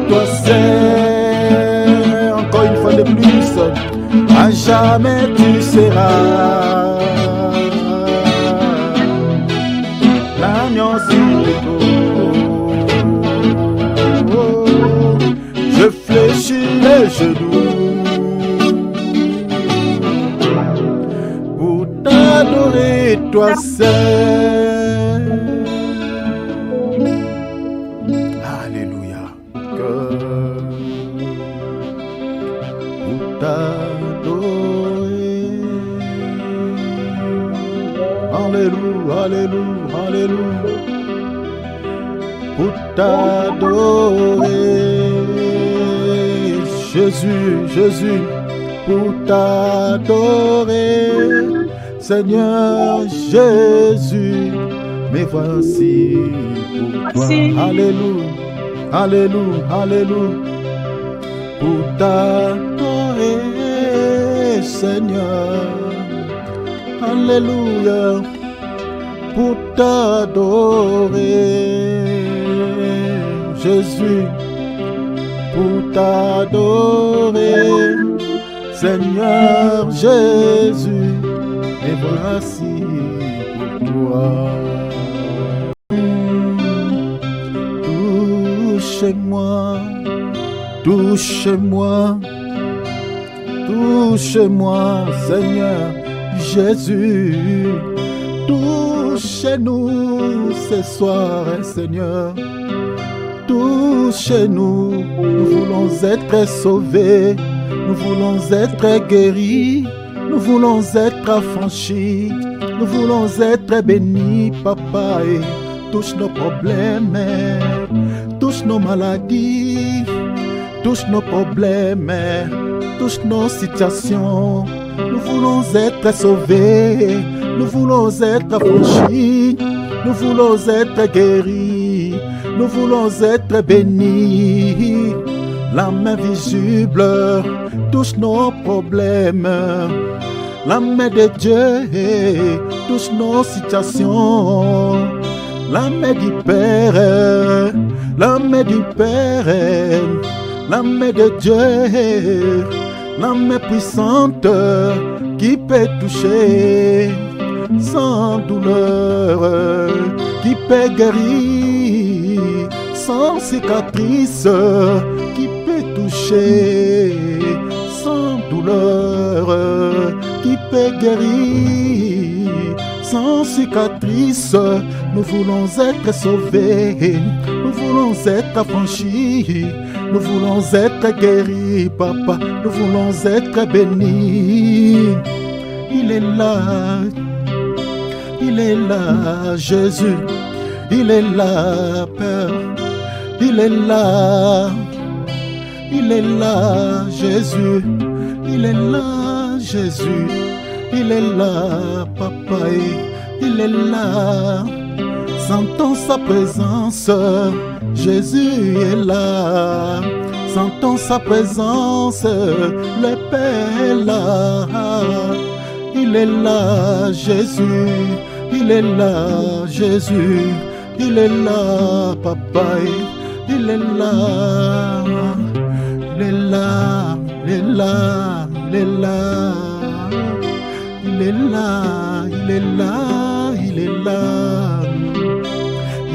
toi seul, encore une fois de plus, à jamais tu seras l'agneau sur le dos. Je fléchis les genoux pour t'adorer toi seul. Alléluia. Pour t'adorer. Alléluia, alléluia, alléluia. Pour t'adorer. Jésus, Jésus, pour t'adorer. Seigneur Jésus, me voici pour toi. Alléluia, alléluia, alléluia. Pour t'adorer, Seigneur. Alléluia. Pour t'adorer, Jésus. Pour t'adorer, Seigneur Jésus. Et voici pour toi. Touche-moi, touche-moi, touche-moi, Seigneur Jésus. Touche-nous ce soir, Seigneur. Touche-nous, nous voulons être sauvés, nous voulons être guéris. Nous voulons être affranchis, nous voulons être bénis, papa. Et touche nos problèmes, touche nos maladies, touche nos problèmes, touche nos situations. Nous voulons être sauvés, nous voulons être affranchis, nous voulons être guéris, nous voulons être bénis. La main visible touche nos problèmes. La main de Dieu touche nos situations. La main du Père, la main du Père, la main de Dieu, la main puissante qui peut toucher sans douleur, qui peut guérir sans cicatrice, qui peut toucher sans douleur, qui peut guérir sans cicatrice. Nous voulons être sauvés, nous voulons être affranchis, nous voulons être guéris, papa, nous voulons être bénis. Il est là, Jésus, il est là, Père, il est là, Jésus, il est là, Jésus, il est là, papa, il est là. Sentons sa présence, Jésus est là. Sentons sa présence, le Père est là. Il est là, Jésus, il est là, Jésus, il est là, papa, il est là, il est là, il est là, il est là, il est là, il est là, il est là,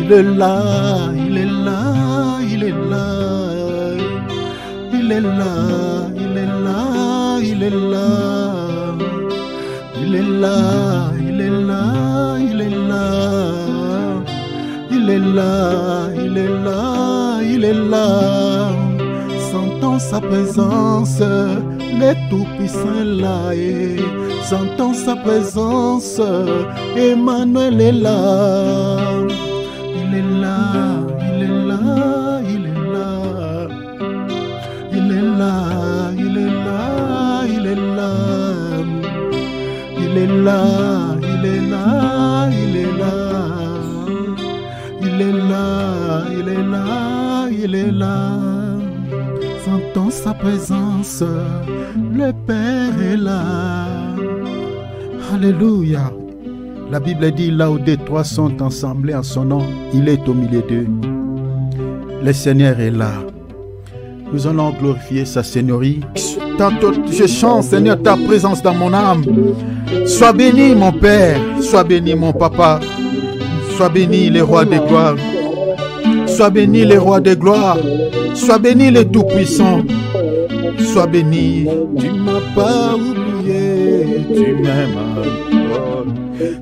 il est là, il est là, il est là, il est là, il est là, il est là. Il est là, il est là, il est là, il est là, il est là, il est là. Sentons sa présence, le Tout-Puissant est là. Et sentons sa présence, Emmanuel est là. Il est là, il est là, il est là, il est là, il est là, il est là. Il est là, il est là, il est là, il est là, il est là, il est là. Sentons sa présence, le Père est là. Alléluia. La Bible dit là où deux, trois sont assemblés en son nom, il est au milieu d'eux. Le Seigneur est là. Nous allons glorifier sa Seigneurie. Tantôt je chante, Seigneur, ta présence dans mon âme. Sois béni, mon Père. Sois béni, mon Papa. Sois béni, les rois des gloires. Sois béni, les rois des gloires. Sois béni, les tout-puissants. Sois béni. Tu m'as pas oublié. Tu m'aimes encore.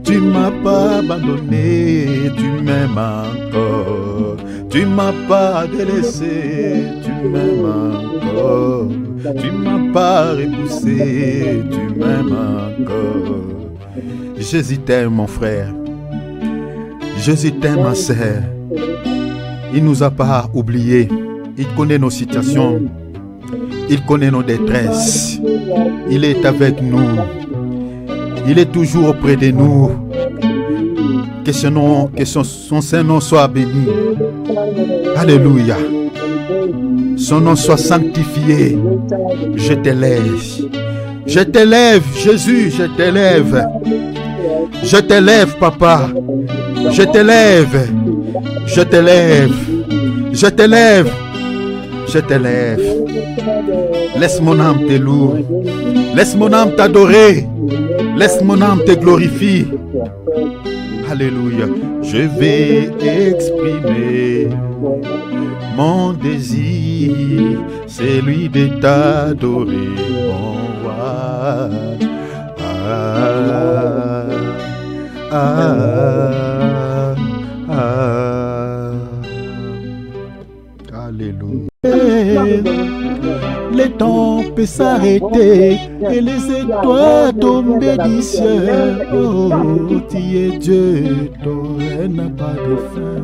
Tu m'as pas abandonné. Tu m'aimes encore. Tu m'as pas délaissé. Tu m'aimes encore. Tu m'as pas repoussé. Tu m'aimes encore. Jésus t'aime, mon frère. Jésus t'aime, ma sœur. Il ne nous a pas oubliés. Il connaît nos situations. Il connaît nos détresses. Il est avec nous. Il est toujours auprès de nous. Que son Saint-Nom soit béni. Alléluia. Son nom soit sanctifié. Je t'élève. Je t'élève, Jésus, je t'élève. Je t'élève, Papa. Je t'élève. Je t'élève. Je t'élève. Je t'élève. Laisse mon âme te louer. Laisse mon âme t'adorer. Laisse mon âme te glorifier. Alléluia. Je vais exprimer mon désir, c'est lui de t'adorer, mon roi. Alléluia. Les temps peuvent s'arrêter et les étoiles tomber du ciel. Oh, tu es Dieu, ton règne n'a pas de fin.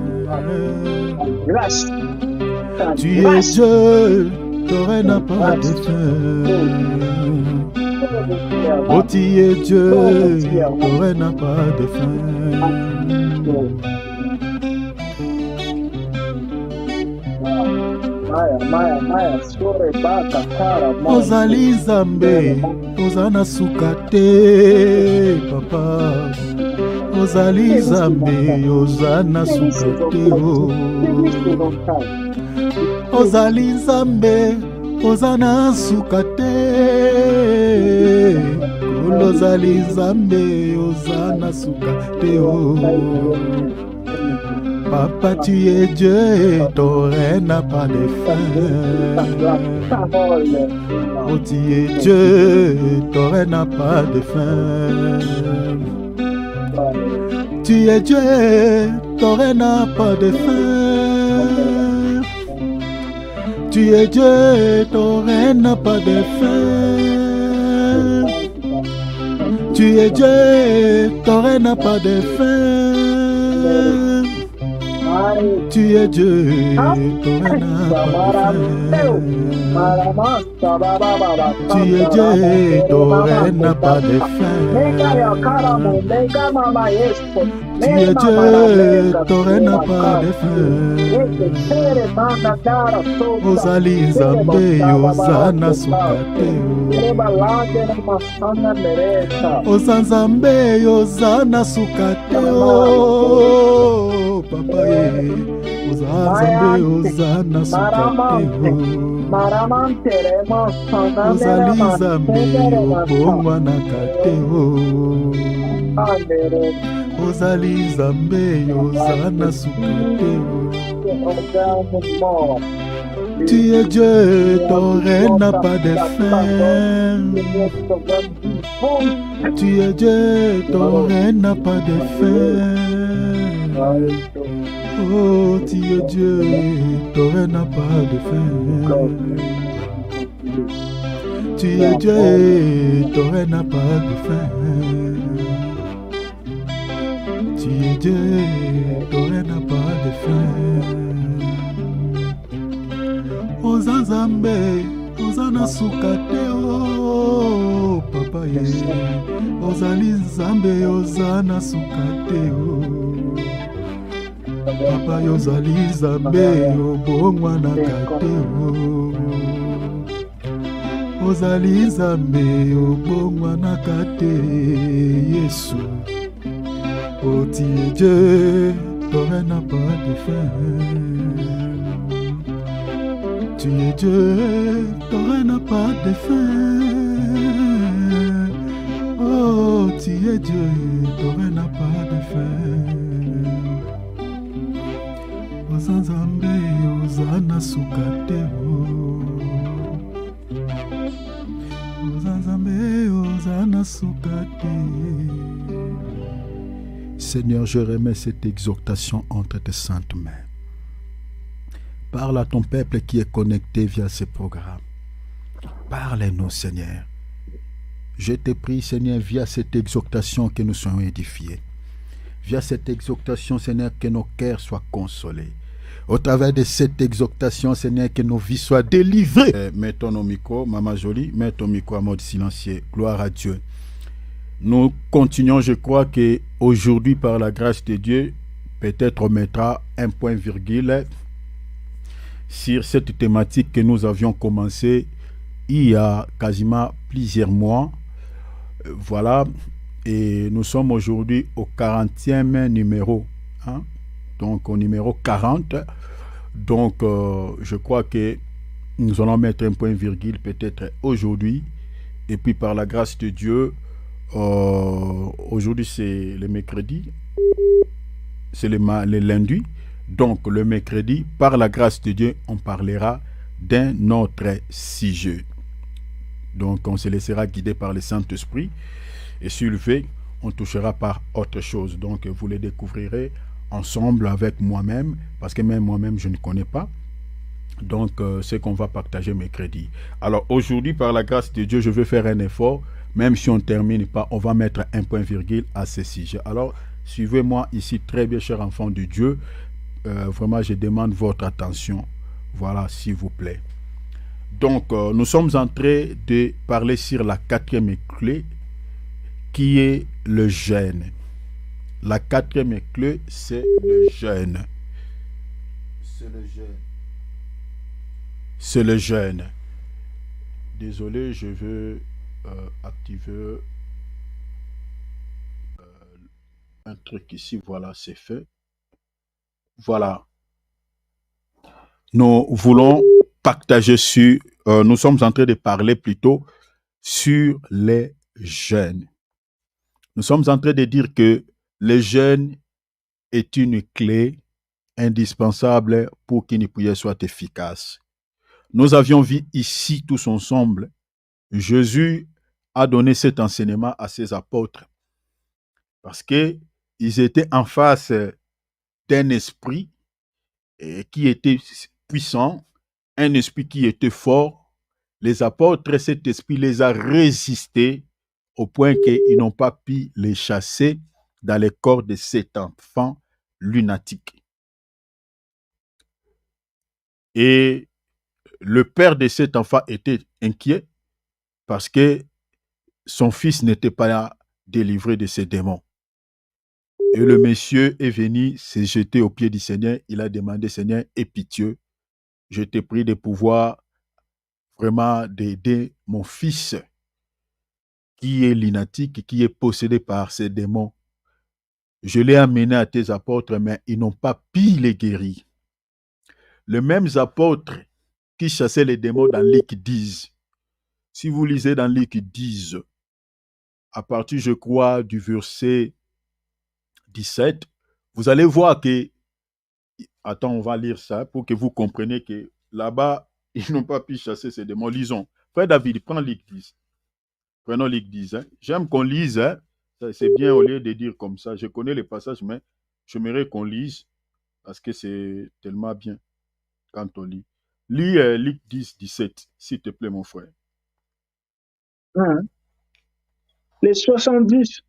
Tu es Dieu, ton règne n'a pas de fin. Oh, tu es Dieu, ton règne n'a pas de fin. Ozali Nzambe, ozana sukate, Papa. Ozali Nzambe, ozana sukate, oh. Ozali Nzambe, ozana sukate. Ozali Nzambe, ozana sukate, oh. Papa, tu es Dieu et ton règne n'a pas de fin. Oh, tu es Dieu et ton règne n'a pas de fin. Tu es Dieu et ton règne n'a pas de fin. Tu es Dieu et ton règne n'a pas de fin. Tu es Dieu et ton règne n'a pas de fin. Tu es Dieu, ton règne n'a pas de fin. Tu es Dieu, ton règne n'a pas de fin. Tu es Dieu, ton règne n'a pas de fin. Ozali Nzambe, ozana sukate. Ozali Nzambe, ozana sukate. Papa, Ozali Nzambe, ozana sukate. Ozali Nzambe, obongwa na kate. Ozali Nzambe, ozana sukate. Tu es Dieu, ton règne n'a pas de fin. Tu es Dieu, ton règne n'a pas de fin. Oh, tu es Dieu, ton règne n'a pas de fin. Tu es Dieu, ton règne n'a pas de fin. Tu es Dieu, ton règne n'a pas de fin. Ozali Nzambe, ozana sukate, oh, Papa ye. Ozali Nzambe, ozana sukate, oh. Papa yo ozali Nzambe, obongwa na kate, oh. Ozali Nzambe, obongwa na kate, Yesu. Oh, tu es Dieu, ton règne n'a pas de fin. Tu es Dieu, ton règne n'a pas de fin. Oh, tu es Dieu, ton règne n'a pas de fin. Ozanzambe, Ozana Sukate. Ozanzambe, Ozana Sukate. Seigneur, je remets cette exhortation entre tes saintes mains. Parle à ton peuple qui est connecté via ce programme. Parle-nous, Seigneur. Je te prie, Seigneur, via cette exhortation que nous soyons édifiés. Via cette exhortation, Seigneur, que nos cœurs soient consolés. Au travers de cette exhortation, Seigneur, que nos vies soient délivrées. Mettons nos micros, Maman Jolie, mets ton micro en mode silencieux. Gloire à Dieu. Nous continuons, je crois qu'aujourd'hui, par la grâce de Dieu, peut-être on mettra un point virgule sur cette thématique que nous avions commencé il y a quasiment plusieurs mois. Voilà, et nous sommes aujourd'hui au 40e numéro, hein? Donc au numéro 40. Donc je crois que nous allons mettre un point virgule peut-être aujourd'hui, et puis par la grâce de Dieu, aujourd'hui c'est le mercredi, c'est le lundi. Donc, le mercredi, par la grâce de Dieu, on parlera d'un autre sujet. Donc, on se laissera guider par le Saint-Esprit. Et sur le fait, on touchera par autre chose. Donc, vous le découvrirez ensemble avec moi-même, parce que même moi-même, je ne connais pas. Donc, c'est qu'on va partager mercredi. Alors, aujourd'hui, par la grâce de Dieu, je vais faire un effort. Même si on ne termine pas, on va mettre un point virgule à ce sujet. Alors, suivez-moi ici, très bien, chers enfants de Dieu. Vraiment, je demande votre attention. Voilà, s'il vous plaît. Donc, nous sommes en train de parler sur la quatrième clé, qui est le jeûne. La quatrième clé, c'est le jeûne. C'est le jeûne. C'est le jeûne. Désolé, je veux activer un truc ici. Voilà, c'est fait. Voilà. Nous voulons partager sur, nous sommes en train de parler plutôt sur les jeûnes. Nous sommes en train de dire que le jeûne est une clé indispensable pour qu'une prière soit efficace. Nous avions vu ici tous ensemble, Jésus a donné cet enseignement à ses apôtres parce qu'ils étaient en face d'un esprit qui était puissant, un esprit qui était fort. Les apôtres, cet esprit les a résistés au point qu'ils n'ont pas pu les chasser dans le corps de cet enfant lunatique. Et le père de cet enfant était inquiet parce que son fils n'était pas délivré de ces démons. Et le monsieur est venu se jeter aux pieds du Seigneur. Il a demandé, Seigneur, aie pitié. Je te prie de pouvoir vraiment d'aider mon fils qui est lunatique, qui est possédé par ces démons. Je l'ai amené à tes apôtres, mais ils n'ont pas pu les guérir. Les mêmes apôtres qui chassaient les démons dans Luc 10. Si vous lisez dans Luc 10, à partir, je crois, du verset 17, vous allez voir que, attends, on va lire ça pour que vous compreniez que là-bas, ils n'ont pas pu chasser ces démons. Lisons. Frère David, prends Luc 10. Prenons Luc 10. Hein. J'aime qu'on lise. Hein. C'est bien au lieu de dire comme ça. Je connais les passages, mais j'aimerais qu'on lise parce que c'est tellement bien quand on lit. Lis Luc 10, 17, s'il te plaît, mon frère. Les 70.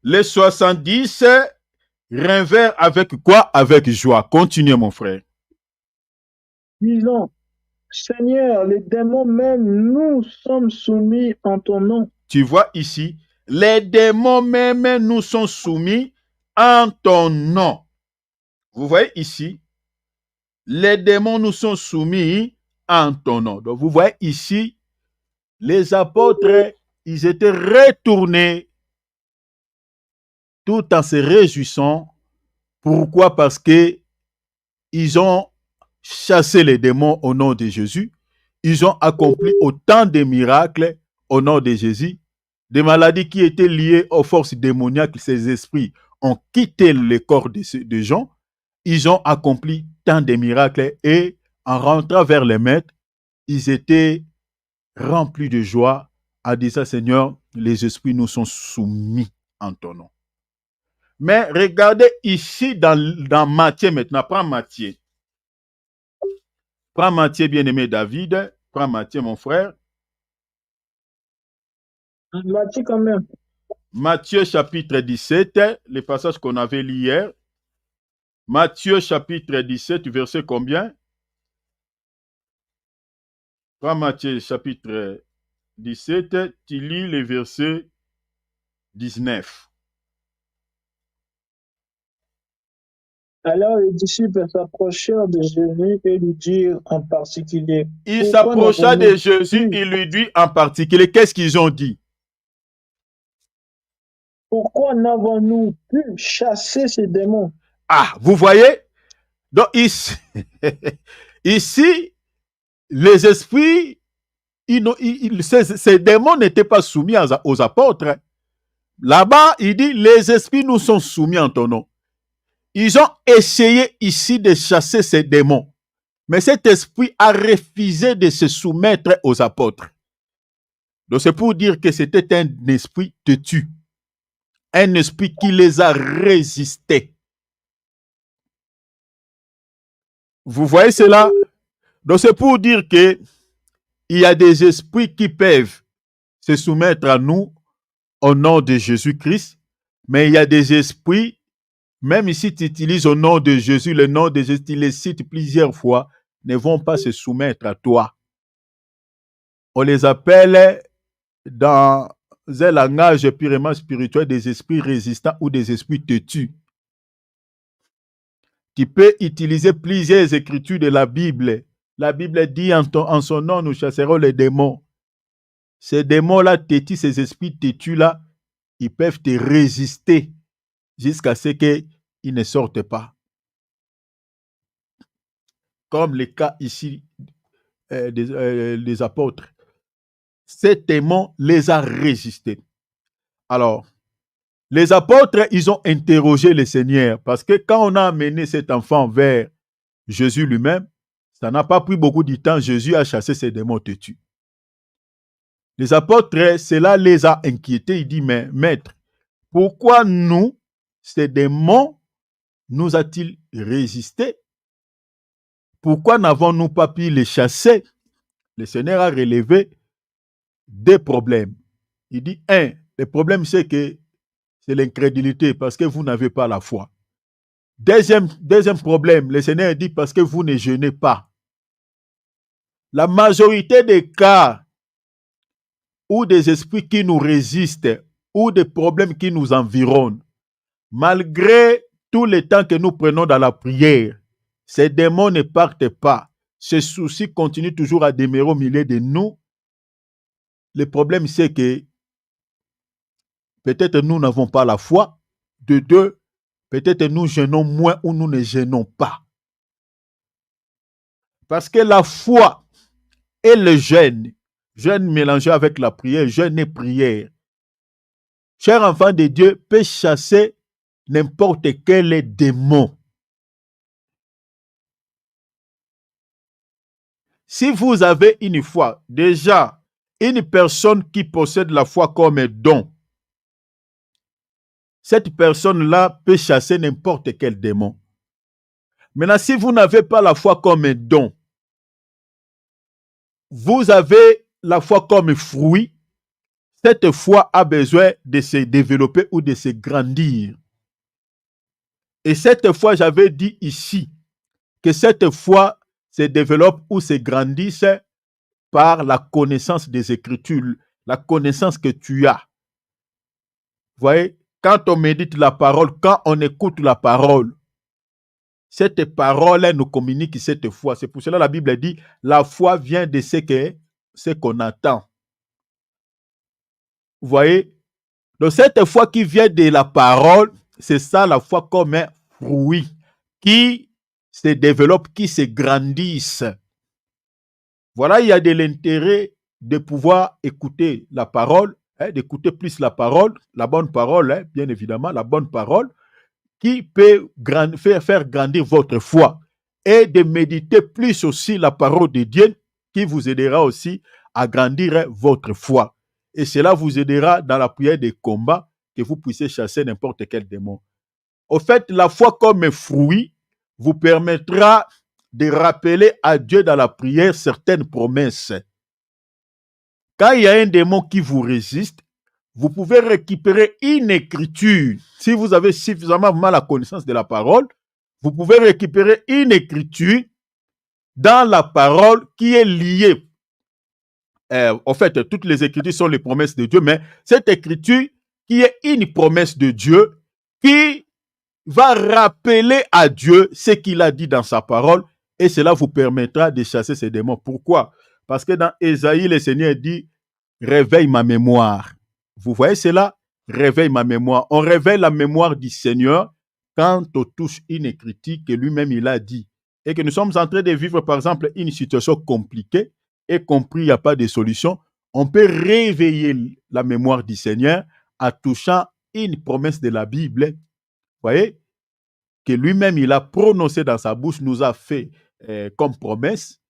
Les 70 revinrent avec quoi? Avec joie. Continuez, mon frère. Disons, Seigneur, les démons même nous sommes soumis en ton nom. Tu vois ici, les démons même nous sont soumis en ton nom. Vous voyez ici, les démons nous sont soumis en ton nom. Donc vous voyez ici, les apôtres, ils étaient retournés tout en se réjouissant. Pourquoi? Parce que ils ont chassé les démons au nom de Jésus. Ils ont accompli autant de miracles au nom de Jésus. Des maladies qui étaient liées aux forces démoniaques, ces esprits ont quitté le corps de gens. Ils ont accompli tant de miracles et en rentrant vers les maîtres, ils étaient remplis de joie en disant, Seigneur, les esprits nous sont soumis en ton nom. Mais regardez ici dans Matthieu maintenant. Prends Matthieu. Prends Matthieu, bien-aimé David. Prends Matthieu, mon frère. Matthieu quand même. Matthieu chapitre 17, le passage qu'on avait lu hier. Matthieu chapitre 17, verset combien? Prends Matthieu chapitre 17, tu lis le verset 19. Alors les disciples s'approchèrent de Jésus et lui dirent en particulier. Il s'approcha de Jésus et lui dit en particulier, qu'est-ce qu'ils ont dit? Pourquoi n'avons-nous pu chasser ces démons? Ah, vous voyez? Donc ici, ici les esprits, ces démons n'étaient pas soumis aux apôtres. Là-bas, il dit, les esprits nous sont soumis en ton nom. Ils ont essayé ici de chasser ces démons. Mais cet esprit a refusé de se soumettre aux apôtres. Donc c'est pour dire que c'était un esprit têtu. Un esprit qui les a résistés. Vous voyez cela? Donc c'est pour dire que il y a des esprits qui peuvent se soumettre à nous au nom de Jésus-Christ, mais il y a des esprits, même ici tu utilises au nom de Jésus, le nom de Jésus, tu les cites plusieurs fois, ne vont pas se soumettre à toi. On les appelle dans un langage purement spirituel des esprits résistants ou des esprits têtus. Tu peux utiliser plusieurs écritures de la Bible. La Bible dit en son nom, nous chasserons les démons. Ces démons-là têtus, ces esprits têtus-là, ils peuvent te résister jusqu'à ce qu'ils ne sortent pas. Comme le cas ici des apôtres. Ces démons les a résistés. Alors, les apôtres, ils ont interrogé le Seigneur parce que quand on a amené cet enfant vers Jésus lui-même, ça n'a pas pris beaucoup de temps. Jésus a chassé ces démons têtus. Les apôtres, cela les a inquiétés. Il dit, mais maître, pourquoi nous, ces démons, nous a-t-il résisté? Pourquoi n'avons-nous pas pu les chasser? Le Seigneur a relevé des problèmes. Il dit, le problème c'est que c'est l'incrédulité parce que vous n'avez pas la foi. Deuxième problème, le Seigneur dit parce que vous ne jeûnez pas. La majorité des cas ou des esprits qui nous résistent ou des problèmes qui nous environnent, malgré tout le temps que nous prenons dans la prière, ces démons ne partent pas. Ces soucis continuent toujours à demeurer au milieu de nous. Le problème, c'est que peut-être nous n'avons pas la foi. De deux, peut-être nous jeûnons moins ou nous ne jeûnons pas. Parce que la foi et le jeûne mélangé avec la prière, jeûne et prière, cher enfant de Dieu, peut chasser n'importe quel démon. Si vous avez une foi, déjà, une personne qui possède la foi comme don, cette personne-là peut chasser n'importe quel démon. Maintenant, si vous n'avez pas la foi comme don, vous avez la foi comme fruit, cette foi a besoin de se développer ou de se grandir. Et cette foi, j'avais dit ici, que cette foi se développe ou se grandisse par la connaissance des Écritures, la connaissance que tu as. Vous voyez, quand on médite la parole, quand on écoute la parole, cette parole nous communique cette foi. C'est pour cela que la Bible dit, la foi vient de ce qu'on attend. Vous voyez, donc cette foi qui vient de la parole, c'est ça la foi comme un fruit qui se développent, qui se grandissent. Voilà, il y a de l'intérêt de pouvoir écouter la parole, d'écouter plus la parole, la bonne parole, bien évidemment, la bonne parole, qui peut faire grandir votre foi, et de méditer plus aussi la parole de Dieu, qui vous aidera aussi à grandir votre foi. Et cela vous aidera dans la prière des combats, que vous puissiez chasser n'importe quel démon. Au fait, la foi comme fruit vous permettra de rappeler à Dieu dans la prière certaines promesses. Quand il y a un démon qui vous résiste, vous pouvez récupérer une écriture. Si vous avez suffisamment mal la connaissance de la parole, vous pouvez récupérer une écriture dans la parole qui est liée. En fait, toutes les écritures sont les promesses de Dieu, mais cette écriture qui est une promesse de Dieu, qui va rappeler à Dieu ce qu'il a dit dans sa parole, et cela vous permettra de chasser ces démons. Pourquoi? Parce que dans Ésaïe, le Seigneur dit « Réveille ma mémoire ». Vous voyez cela? Réveille ma mémoire. On réveille la mémoire du Seigneur quand on touche une écriture que lui-même il a dit. Et que nous sommes en train de vivre, par exemple, une situation compliquée, et compris il n'y a pas de solution, on peut réveiller la mémoire du Seigneur en touchant une promesse de la Bible. Vous voyez? Que lui-même il a prononcé dans sa bouche, nous a fait comme promesse.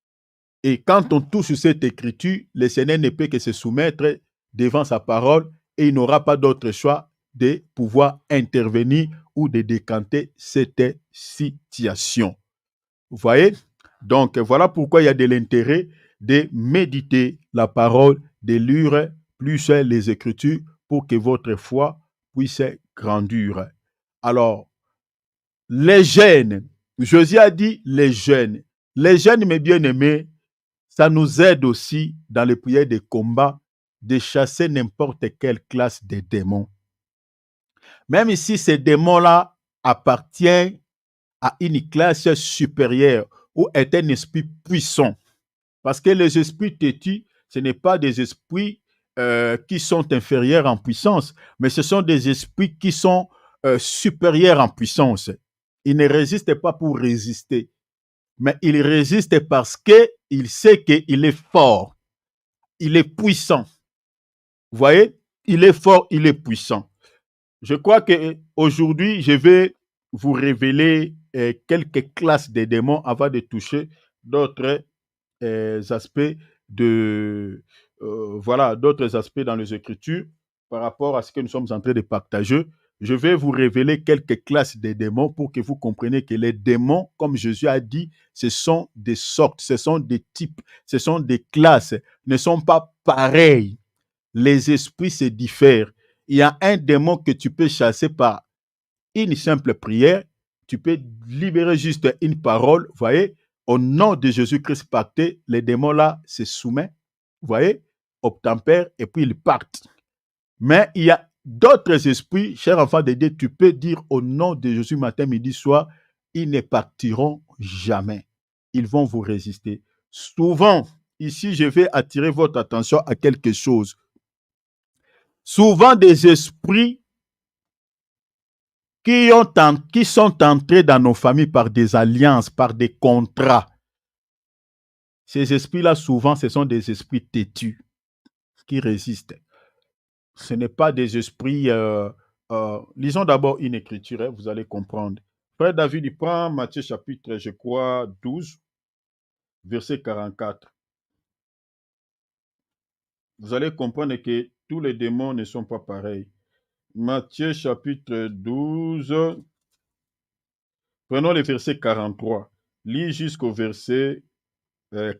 Et quand on touche cette écriture, le Seigneur ne peut que se soumettre devant sa parole, et il n'aura pas d'autre choix de pouvoir intervenir ou de décanter cette situation. Vous voyez? Donc, voilà pourquoi il y a de l'intérêt de méditer la parole, de lire plus les Écritures pour que votre foi puisse grandir. Alors, les jeûnes, Jésus a dit les jeûnes. Les jeûnes, mes bien-aimés, ça nous aide aussi dans les prières de combat de chasser n'importe quelle classe de démons. Même si ces démons-là appartiennent à une classe supérieure ou est un esprit puissant. Parce que les esprits têtus, ce n'est pas des esprits qui sont inférieurs en puissance, mais ce sont des esprits qui sont supérieurs en puissance. Ils ne résistent pas pour résister, mais ils résistent parce qu'il sait qu'il est fort, il est puissant. Vous voyez, il est fort, il est puissant. Je crois qu'aujourd'hui, je vais vous révéler quelques classes de démons avant de toucher d'autres aspects d'autres aspects dans les Écritures par rapport à ce que nous sommes en train de partager. Je vais vous révéler quelques classes de démons pour que vous compreniez que les démons, comme Jésus a dit, ce sont des sortes, ce sont des types, ce sont des classes, ne sont pas pareils. Les esprits se diffèrent. Il y a un démon que tu peux chasser par une simple prière. Tu peux libérer juste une parole. Vous voyez, au nom de Jésus-Christ pacté, les démons-là se soumettent. Vous voyez, obtempèrent et puis ils partent. Mais il y a d'autres esprits, chers enfants de Dieu, tu peux dire au nom de Jésus matin, midi, soir, ils ne partiront jamais. Ils vont vous résister. Souvent, ici, je vais attirer votre attention à quelque chose. Souvent, des esprits qui sont entrés dans nos familles par des alliances, par des contrats. Ces esprits-là, souvent, ce sont des esprits têtus qui résistent. Ce n'est pas des esprits... lisons d'abord une écriture, vous allez comprendre. Frère David, il prend Matthieu chapitre, je crois, 12, verset 44. Vous allez comprendre que tous les démons ne sont pas pareils. Matthieu chapitre 12, prenons le verset 43. Lis jusqu'au verset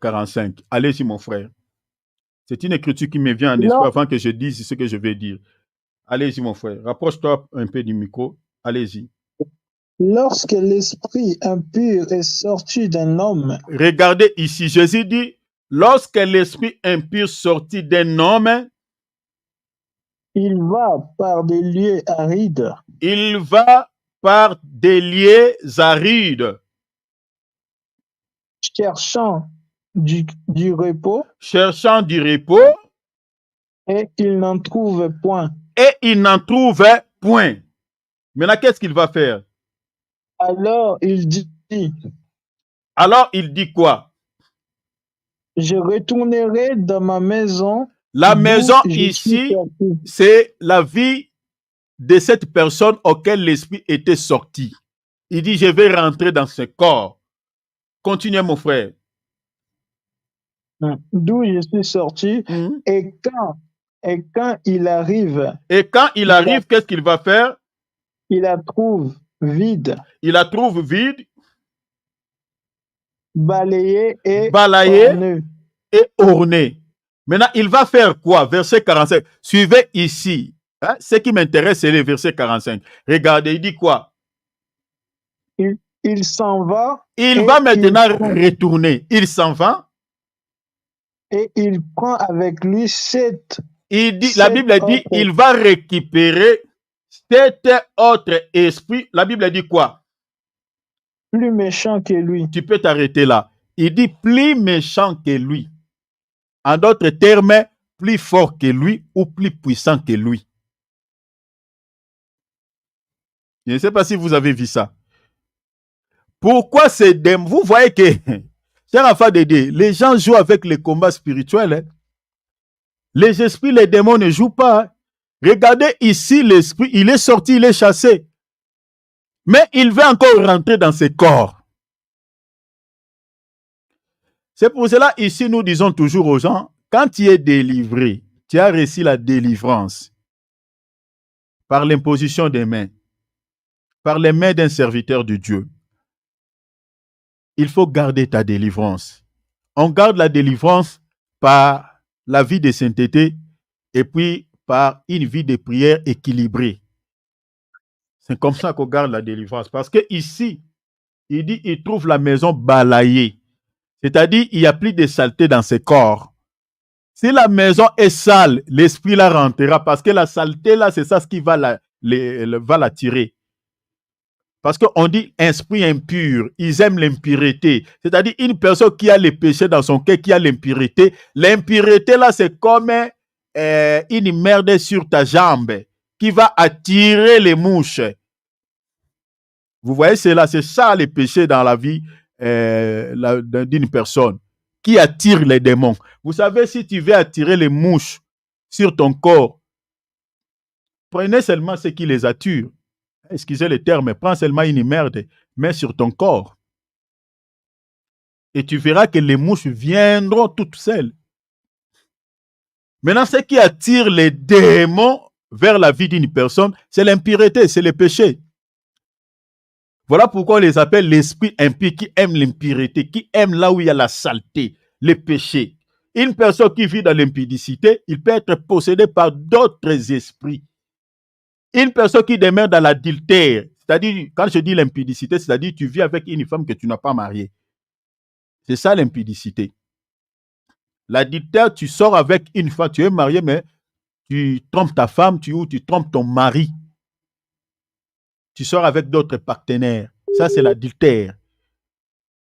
45. Allez-y, mon frère. C'est une écriture qui me vient en esprit avant que je dise ce que je vais dire. Allez-y, mon frère. Rapproche-toi un peu du micro. Allez-y. Lorsque l'esprit impur est sorti d'un homme. Regardez ici, Jésus dit, lorsque l'esprit impur sortit d'un homme, il va par des lieux arides. Il va par des lieux arides. Cherchant du repos. Cherchant du repos. Et il n'en trouve point. Et il n'en trouve point. Maintenant, qu'est-ce qu'il va faire? Alors il dit, Alors, il dit quoi? Je retournerai dans ma maison La d'où maison je suis ici, sorti. c'est la vie de cette personne auquel l'esprit était sorti. Il dit, je vais rentrer dans ce corps. Continuez, mon frère. D'où je suis sorti. Mhm. Et quand il arrive, Et quand il arrive, qu'est-ce qu'il va faire? il la trouve vide, Il la trouve vide, balayée et balayée ornée. et ornée. Maintenant, il va faire quoi? Verset 45. Suivez ici. Hein? Ce qui m'intéresse, c'est le verset 45. Regardez, il dit quoi? Il s'en va. Il et va maintenant retourner. Il s'en va. Et il prend avec lui sept. Il dit, la Bible dit, il va récupérer cet autre esprit. La Bible dit quoi? Plus méchant que lui. Tu peux t'arrêter là. Il dit plus méchant que lui. En d'autres termes, plus fort que lui ou plus puissant que lui. Je ne sais pas si vous avez vu ça. Pourquoi ces démons? Vous voyez que, cher enfant de Dieu, les gens jouent avec les combats spirituels. Hein? Les esprits, les démons ne jouent pas. Hein? Regardez ici l'esprit, il est sorti, il est chassé. Mais il veut encore rentrer dans ses corps. C'est pour cela, ici, nous disons toujours aux gens, quand tu es délivré, tu as reçu la délivrance par l'imposition des mains, par les mains d'un serviteur de Dieu. Il faut garder ta délivrance. On garde la délivrance par la vie de sainteté et puis par une vie de prière équilibrée. C'est comme ça qu'on garde la délivrance. Parce que ici, il dit, il trouve la maison balayée. C'est-à-dire, il n'y a plus de saleté dans ses corps. Si la maison est sale, l'esprit la rentrera parce que la saleté là, c'est ça ce qui va l'attirer. Parce qu'on dit esprit impur, ils aiment l'impureté. C'est-à-dire une personne qui a le péché dans son cœur, qui a l'impureté. L'impureté là, c'est comme une merde sur ta jambe qui va attirer les mouches. Vous voyez, c'est ça le péché dans la vie d'une personne qui attire les démons. Vous savez, si tu veux attirer les mouches sur ton corps, prenez seulement ce qui les attire. Excusez le terme, prends seulement une merde, mets sur ton corps. Et tu verras que les mouches viendront toutes seules. Maintenant, ce qui attire les démons vers la vie d'une personne, c'est l'impureté, c'est le péché. Voilà pourquoi on les appelle l'esprit impur qui aime l'impureté, qui aime là où il y a la saleté, le péché. Une personne qui vit dans l'impudicité, il peut être possédé par d'autres esprits. Une personne qui demeure dans l'adultère, c'est-à-dire, quand je dis l'impudicité, c'est-à-dire tu vis avec une femme que tu n'as pas mariée. C'est ça l'impudicité. L'adultère, tu sors avec une femme, tu es marié, mais tu trompes ta femme, ou tu trompes ton mari. Tu sors avec d'autres partenaires. Ça, c'est l'adultère.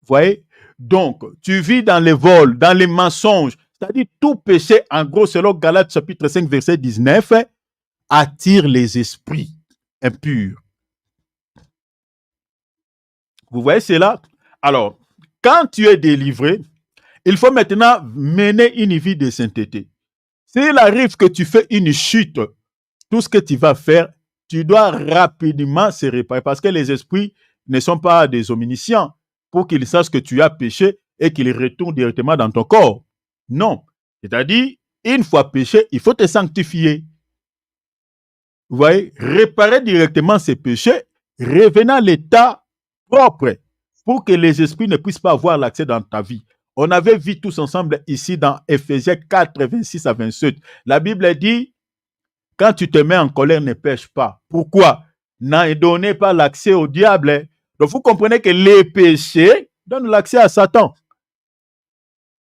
Vous voyez? Donc, tu vis dans les vols, dans les mensonges. C'est-à-dire, tout péché, en gros, selon Galates chapitre 5, verset 19, attire les esprits impurs. Vous voyez cela? Alors, quand tu es délivré, il faut maintenant mener une vie de sainteté. S'il arrive que tu fais une chute, tout ce que tu vas faire, tu dois rapidement se réparer parce que les esprits ne sont pas des omniscients pour qu'ils sachent que tu as péché et qu'ils retournent directement dans ton corps. Non. C'est-à-dire, une fois péché, il faut te sanctifier. Vous voyez, réparer directement ces péchés, revenant à l'état propre pour que les esprits ne puissent pas avoir l'accès dans ta vie. On avait vu tous ensemble ici dans Ephésiens 4, 26 à 27. La Bible dit, quand tu te mets en colère, ne pêche pas. Pourquoi? N'en donnez pas l'accès au diable. Donc vous comprenez que les péchés donnent l'accès à Satan.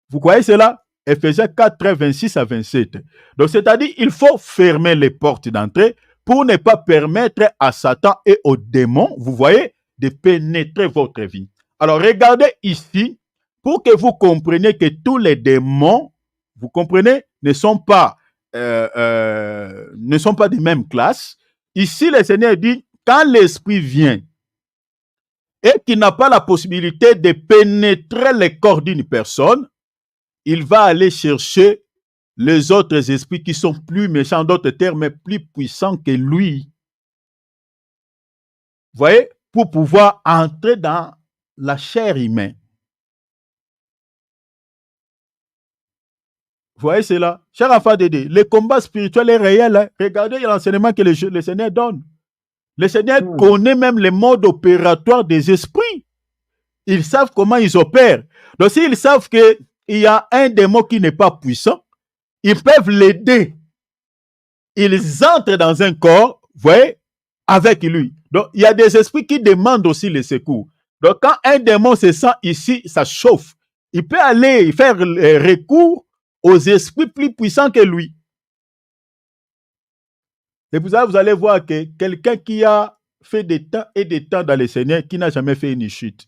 Vous voyez cela? Ephésiens 4, 26 à 27. Donc c'est-à-dire, il faut fermer les portes d'entrée pour ne pas permettre à Satan et aux démons, vous voyez, de pénétrer votre vie. Alors regardez ici, pour que vous compreniez que tous les démons, vous comprenez, ne sont pas des mêmes classes. Ici, le Seigneur dit, quand l'esprit vient et qui n'a pas la possibilité de pénétrer le corps d'une personne, il va aller chercher les autres esprits qui sont plus méchants, d'autres termes, mais plus puissants que lui. Vous voyez, pour pouvoir entrer dans la chair humaine. Vous voyez cela? Cher enfant d'aider, le combat spirituel est réel. Hein? Regardez l'enseignement que le Seigneur donne. Le Seigneur connaît même les modes opératoires des esprits. Ils savent comment ils opèrent. Donc, s'ils savent qu'il y a un démon qui n'est pas puissant, ils peuvent l'aider. Ils entrent dans un corps, vous voyez, avec lui. Donc, il y a des esprits qui demandent aussi les secours. Donc, quand un démon se sent ici, ça chauffe. Il peut aller faire recours aux esprits plus puissants que lui. Et pour ça, vous allez voir que quelqu'un qui a fait des temps et des temps dans le Seigneur, qui n'a jamais fait une chute.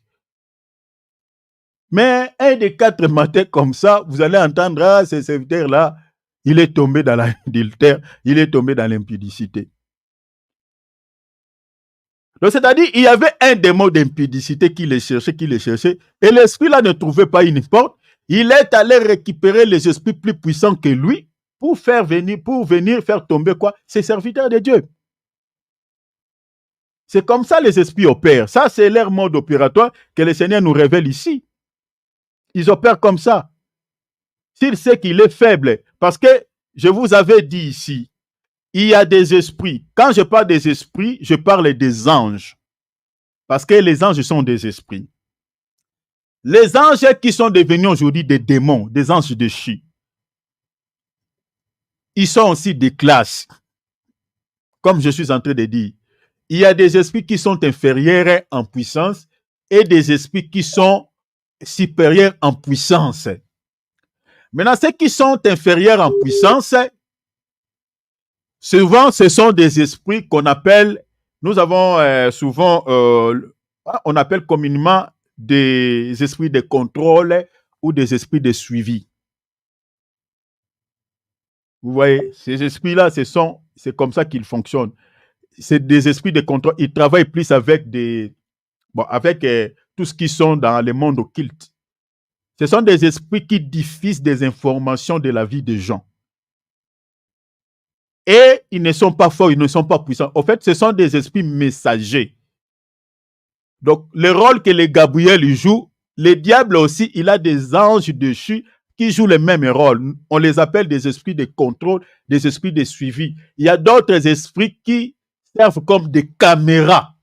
Mais un des 4 matins comme ça, vous allez entendre, ah, ce serviteur-là, il est tombé dans l'adultère, il est tombé dans l'impudicité. Donc, c'est-à-dire, il y avait un démon d'impudicité qui les cherchait, et l'esprit là ne trouvait pas une porte. Il est allé récupérer les esprits plus puissants que lui pour venir faire tomber quoi? Ses serviteurs de Dieu. C'est comme ça les esprits opèrent. Ça, c'est leur mode opératoire que le Seigneur nous révèle ici. Ils opèrent comme ça. S'il sait qu'il est faible, parce que je vous avais dit ici, il y a des esprits. Quand je parle des esprits, je parle des anges. Parce que les anges sont des esprits. Les anges qui sont devenus aujourd'hui des démons, des anges déchus, ils sont aussi des classes. Comme je suis en train de dire, il y a des esprits qui sont inférieurs en puissance et des esprits qui sont supérieurs en puissance. Maintenant, ceux qui sont inférieurs en puissance, souvent, ce sont des esprits qu'on appelle, nous avons souvent, on appelle communément des esprits de contrôle ou des esprits de suivi. Vous voyez, ces esprits-là, c'est comme ça qu'ils fonctionnent. C'est des esprits de contrôle. Ils travaillent plus avec tout ce qui sont dans le monde occulte. Ce sont des esprits qui diffusent des informations de la vie des gens. Et ils ne sont pas forts, ils ne sont pas puissants. En fait, ce sont des esprits messagers. Donc, le rôle que les Gabriel jouent, le diable aussi, il a des anges déchus qui jouent le même rôle. On les appelle des esprits de contrôle, des esprits de suivi. Il y a d'autres esprits qui servent comme des caméras.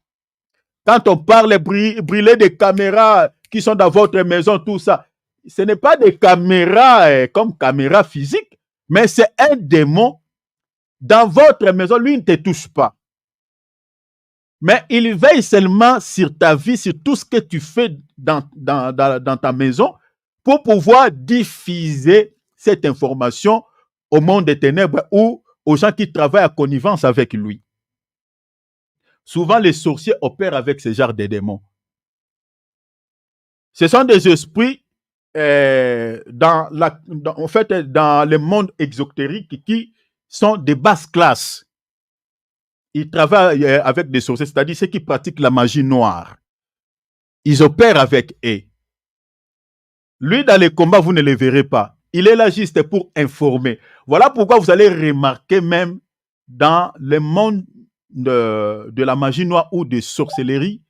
Quand on parle brûler des caméras qui sont dans votre maison, tout ça, ce n'est pas des caméras comme caméras physiques, mais c'est un démon dans votre maison. Lui, il ne te touche pas. Mais il veille seulement sur ta vie, sur tout ce que tu fais dans ta maison pour pouvoir diffuser cette information au monde des ténèbres ou aux gens qui travaillent à connivence avec lui. Souvent, les sorciers opèrent avec ce genre de démons. Ce sont des esprits dans le monde exotérique qui sont de basse classe. Ils travaillent avec des sorciers, c'est-à-dire ceux qui pratiquent la magie noire. Ils opèrent avec eux. Lui, dans les combats, vous ne le verrez pas. Il est là juste pour informer. Voilà pourquoi vous allez remarquer même dans le monde de la magie noire ou de sorcellerie,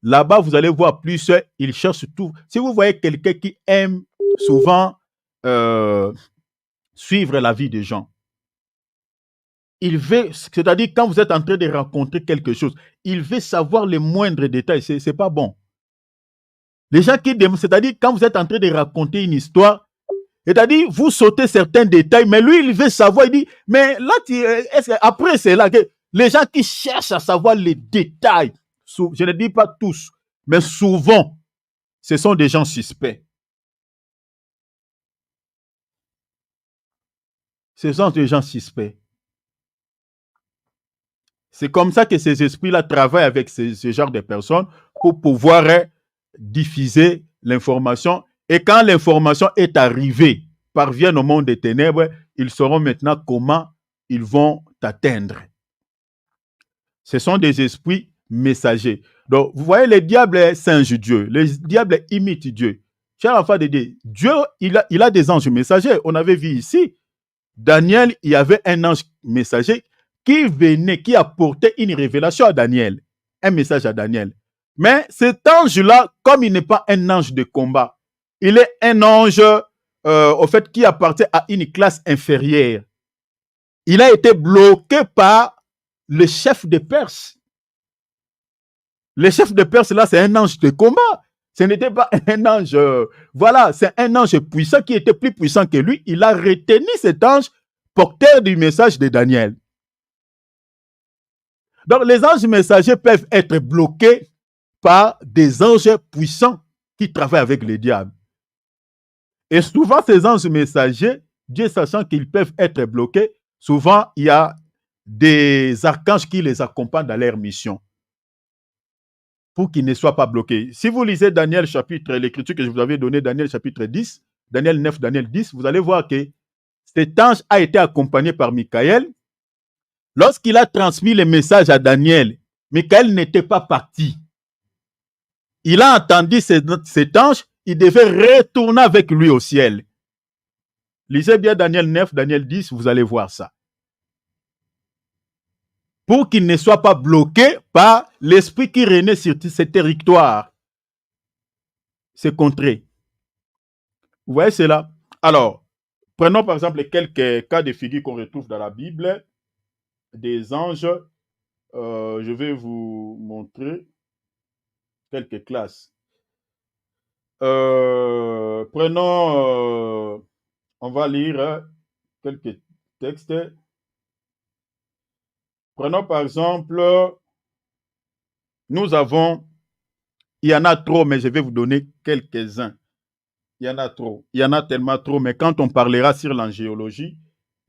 là-bas, vous allez voir plus, ils cherchent tout. Si vous voyez quelqu'un qui aime souvent suivre la vie des gens, il veut, c'est-à-dire quand vous êtes en train de rencontrer quelque chose, il veut savoir les moindres détails. C'est pas bon. Les gens qui demandent, c'est-à-dire quand vous êtes en train de raconter une histoire, c'est-à-dire vous sautez certains détails, mais lui, il veut savoir, il dit, mais là, après, c'est là que les gens qui cherchent à savoir les détails, je ne dis pas tous, mais souvent, ce sont des gens suspects. Ce sont des gens suspects. C'est comme ça que ces esprits-là travaillent avec ce genre de personnes pour pouvoir diffuser l'information. Et quand l'information est arrivée, parvient au monde des ténèbres, ils sauront maintenant comment ils vont t'atteindre. Ce sont des esprits messagers. Donc, vous voyez, le diable singe Dieu. Le diable imite Dieu. Cher enfant de Dieu, Dieu, il a des anges messagers. On avait vu ici, Daniel, il y avait un ange messager qui venait, qui apportait une révélation à Daniel. Un message à Daniel. Mais cet ange-là, comme il n'est pas un ange de combat, il est un ange, au fait, qui appartient à une classe inférieure. Il a été bloqué par le chef de Perse. Le chef de Perse, là, c'est un ange de combat. Ce n'était pas un ange, voilà, c'est un ange puissant qui était plus puissant que lui. Il a retenu cet ange porteur du message de Daniel. Donc, les anges messagers peuvent être bloqués par des anges puissants qui travaillent avec le diable. Et souvent, ces anges messagers, Dieu sachant qu'ils peuvent être bloqués, souvent, il y a des archanges qui les accompagnent dans leur mission pour qu'ils ne soient pas bloqués. Si vous lisez Daniel chapitre, l'écriture que je vous avais donnée, Daniel chapitre 10, Daniel 9, Daniel 10, vous allez voir que cet ange a été accompagné par Michael. Lorsqu'il a transmis le message à Daniel, Michael n'était pas parti. Il a entendu cet ange, il devait retourner avec lui au ciel. Lisez bien Daniel 9, Daniel 10, vous allez voir ça. Pour qu'il ne soit pas bloqué par l'esprit qui régnait sur ce territoire. C'est contré. Vous voyez cela? Alors, prenons par exemple quelques cas de figure qu'on retrouve dans la Bible, des anges. Je vais vous montrer quelques classes. Prenons, on va lire quelques textes. Prenons par exemple, nous avons, il y en a trop, mais je vais vous donner quelques-uns. Il y en a trop, il y en a tellement trop, mais quand on parlera sur l'angéologie,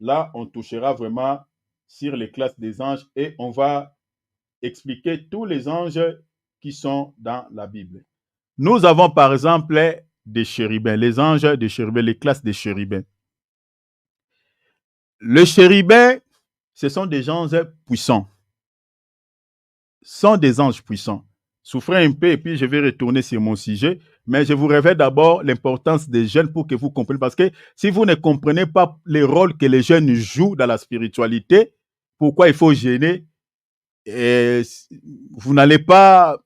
là, on touchera vraiment sur les classes des anges et on va expliquer tous les anges qui sont dans la Bible. Nous avons par exemple des chérubins, les anges des chérubins, les classes des chérubins. Les chérubins, ce sont des anges puissants. Sont des anges puissants. Souffrez un peu et puis je vais retourner sur mon sujet, mais je vous révèle d'abord l'importance des jeunes pour que vous compreniez, parce que si vous ne comprenez pas les rôles que les jeunes jouent dans la spiritualité, pourquoi il faut jeûner, et vous n'allez pas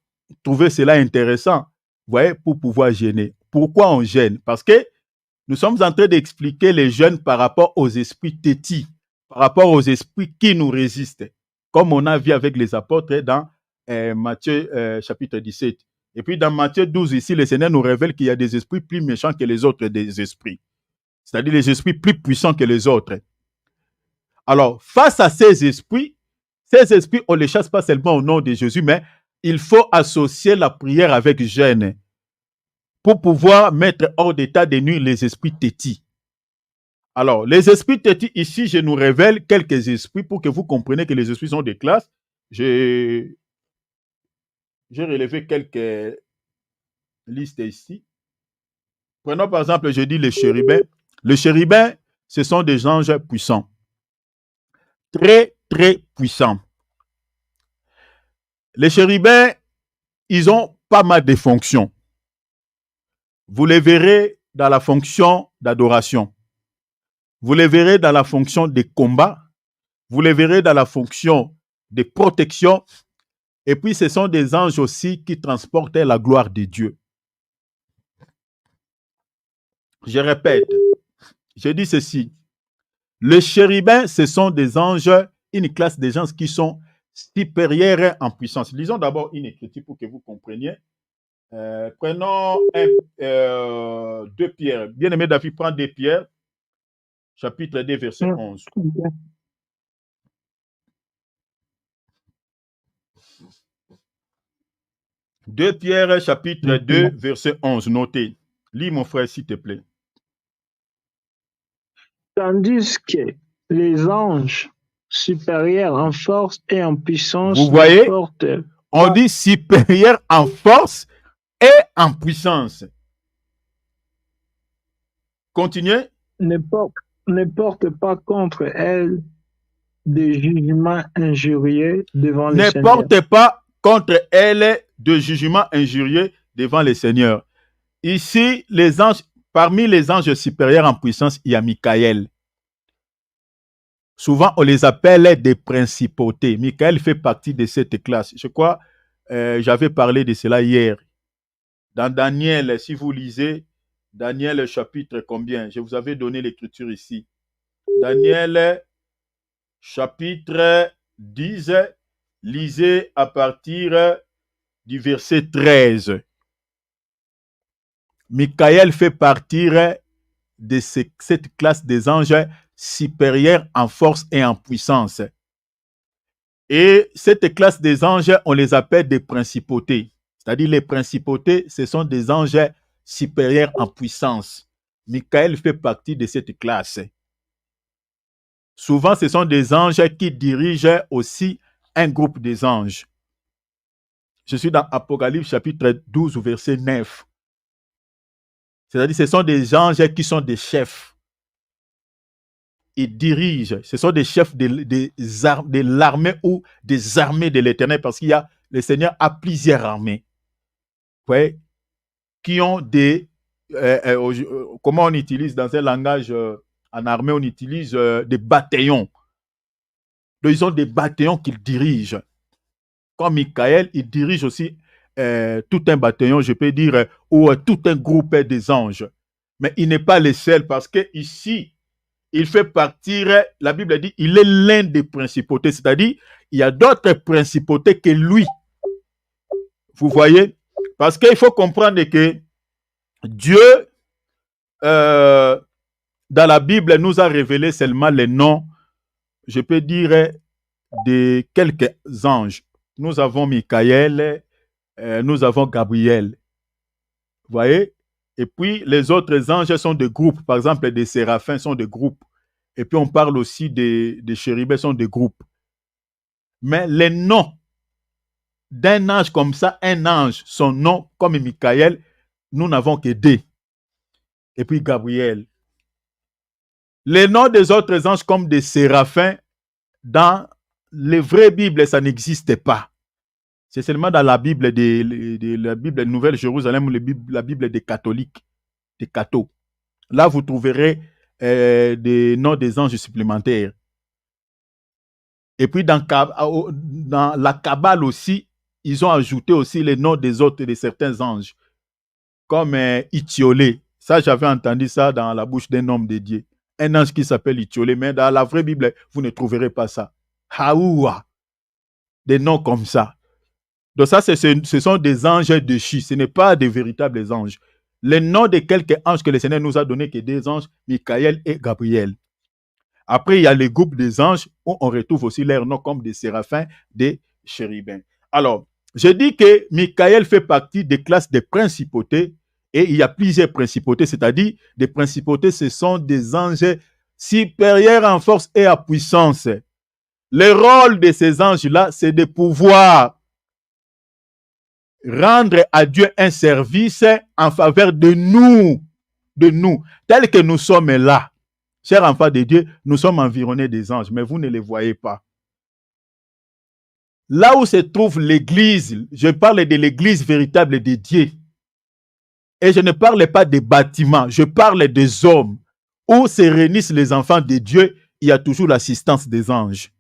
trouver cela intéressant, vous voyez, pour pouvoir jeûner. Pourquoi on jeûne? Parce que nous sommes en train d'expliquer les jeunes par rapport aux esprits têtis, par rapport aux esprits qui nous résistent, comme on a vu avec les apôtres dans Matthieu chapitre 17. Et puis dans Matthieu 12, ici, le Seigneur nous révèle qu'il y a des esprits plus méchants que les autres des esprits, c'est-à-dire les esprits plus puissants que les autres. Alors, face à ces esprits, on ne les chasse pas seulement au nom de Jésus, mais il faut associer la prière avec jeûne pour pouvoir mettre hors d'état de nuire les esprits têtis. Alors, les esprits têtis, ici, je nous révèle quelques esprits pour que vous compreniez que les esprits sont des classes. J'ai relevé quelques listes ici. Prenons par exemple, je dis les chérubins. Les chérubins, ce sont des anges puissants. Très, très puissants. Les chérubins, ils ont pas mal de fonctions. Vous les verrez dans la fonction d'adoration. Vous les verrez dans la fonction de combat. Vous les verrez dans la fonction de protection. Et puis, ce sont des anges aussi qui transportent la gloire de Dieu. Je répète, je dis ceci. Les chérubins, ce sont des anges, une classe des anges qui sont supérieurs en puissance. Lisons d'abord une écriture pour que vous compreniez. Prenons 2 Pierre. Bien-aimé David, prends 2 Pierre, chapitre 2, verset 11. Deux Pierre, chapitre 2, verset 11. Notez. Lis, mon frère, s'il te plaît. Tandis que les anges supérieurs en force et en puissance, vous voyez, on dit supérieur en force et en puissance. Continuez. Ne porte pas contre elle des jugements injurieux devant le Seigneur. Ne porte pas contre elle de jugement injurieux devant les seigneurs. Ici, les anges, parmi les anges supérieurs en puissance, il y a Michael. Souvent, on les appelle des principautés. Michael fait partie de cette classe. Je crois, j'avais parlé de cela hier. Dans Daniel, si vous lisez, Daniel chapitre combien? Je vous avais donné l'écriture ici. Daniel chapitre 10, lisez à partir du verset 13. Michael fait partie de cette classe des anges supérieurs en force et en puissance. Et cette classe des anges, on les appelle des principautés. C'est-à-dire les principautés, ce sont des anges supérieurs en puissance. Michael fait partie de cette classe. Souvent, ce sont des anges qui dirigent aussi un groupe des anges. Je suis dans Apocalypse chapitre 12, verset 9. C'est-à-dire ce sont des anges qui sont des chefs. Ils dirigent. Ce sont des chefs de l'armée ou des armées de l'Éternel parce qu'il y a, le Seigneur a plusieurs armées. Ouais, qui ont des... comment on utilise dans un langage en armée, on utilise des bataillons. Donc, ils ont des bataillons qu'ils dirigent. Comme Michael, il dirige aussi tout un bataillon, je peux dire, ou tout un groupe des anges. Mais il n'est pas le seul parce que ici, il fait partir, la Bible dit, il est l'un des principautés, c'est-à-dire, il y a d'autres principautés que lui. Vous voyez? Parce qu'il faut comprendre que Dieu, dans la Bible, nous a révélé seulement les noms, je peux dire, de quelques anges. Nous avons Michael, nous avons Gabriel. Vous voyez? Et puis, les autres anges sont des groupes. Par exemple, des séraphins sont des groupes. Et puis, on parle aussi des chérubins sont des groupes. Mais les noms d'un ange comme ça, un ange, son nom, comme Michael, nous n'avons que deux. Et puis, Gabriel. Les noms des autres anges comme des séraphins, dans les vraies Bibles, ça n'existe pas. C'est seulement dans la Bible la Bible Nouvelle-Jérusalem ou la Bible des catholiques, des cathos. Là, vous trouverez des noms des anges supplémentaires. Et puis, dans la Kabbale aussi, ils ont ajouté aussi les noms des autres, de certains anges, comme Itiolé. Ça, j'avais entendu ça dans la bouche d'un homme de Dieu. Un ange qui s'appelle Itiolé, mais dans la vraie Bible, vous ne trouverez pas ça. Haoua. Des noms comme ça. Donc ça, ce sont des anges déchus. Ce n'est pas des véritables anges. Les noms de quelques anges que le Seigneur nous a donnés, que des anges, Michael et Gabriel. Après, il y a le groupe des anges où on retrouve aussi leurs noms comme des séraphins, des chérubins. Alors, je dis que Michael fait partie des classes des principautés et il y a plusieurs principautés, c'est-à-dire des principautés, ce sont des anges supérieurs en force et en puissance. Le rôle de ces anges-là, c'est de pouvoir rendre à Dieu un service en faveur de nous, tels que nous sommes là. Chers enfants de Dieu, nous sommes environnés des anges, mais vous ne les voyez pas. Là où se trouve l'église, je parle de l'église véritable de Dieu. Et je ne parle pas des bâtiments, je parle des hommes. Où se réunissent les enfants de Dieu, il y a toujours l'assistance des anges.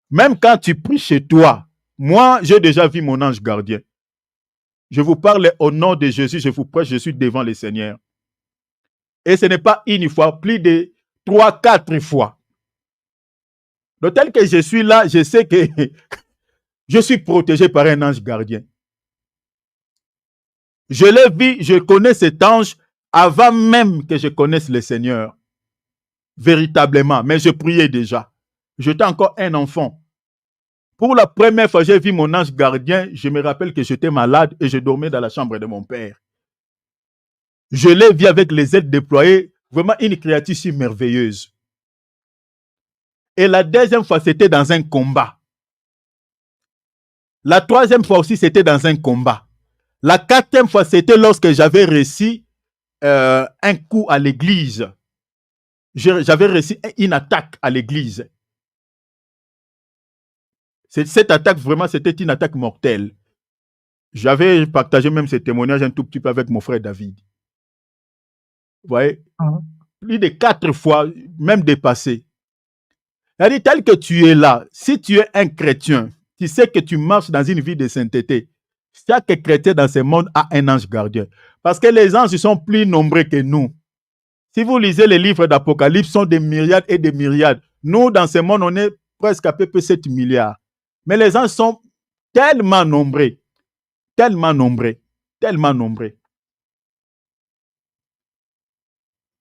Même quand tu pries chez toi, moi, j'ai déjà vu mon ange gardien. Je vous parle au nom de Jésus, je vous prêche, je suis devant le Seigneur. Et ce n'est pas une fois, plus de 3, 4 fois. Donc, tel que je suis là, je sais que je suis protégé par un ange gardien. Je l'ai vu, je connais cet ange avant même que je connaisse le Seigneur. Véritablement, mais je priais déjà. J'étais encore un enfant. Pour la première fois, j'ai vu mon ange gardien. Je me rappelle que j'étais malade et je dormais dans la chambre de mon père. Je l'ai vu avec les ailes déployées. Vraiment une créature si merveilleuse. Et la deuxième fois, c'était dans un combat. La troisième fois aussi, c'était dans un combat. La quatrième fois, c'était lorsque j'avais réussi un coup à l'église. J'avais réussi une attaque à l'église. Cette attaque, vraiment, c'était une attaque mortelle. J'avais partagé même ce témoignage un tout petit peu avec mon frère David. Vous voyez, plus de 4 fois, même dépassé. C'est-à-dire, tel que tu es là, si tu es un chrétien, tu sais que tu marches dans une vie de sainteté. Chaque chrétien dans ce monde a un ange gardien. Parce que les anges sont plus nombreux que nous. Si vous lisez les livres d'Apocalypse, sont des myriades et des myriades. Nous, dans ce monde, on est presque à peu près 7 milliards. Mais les anges sont tellement nombreux, tellement nombreux, tellement nombreux.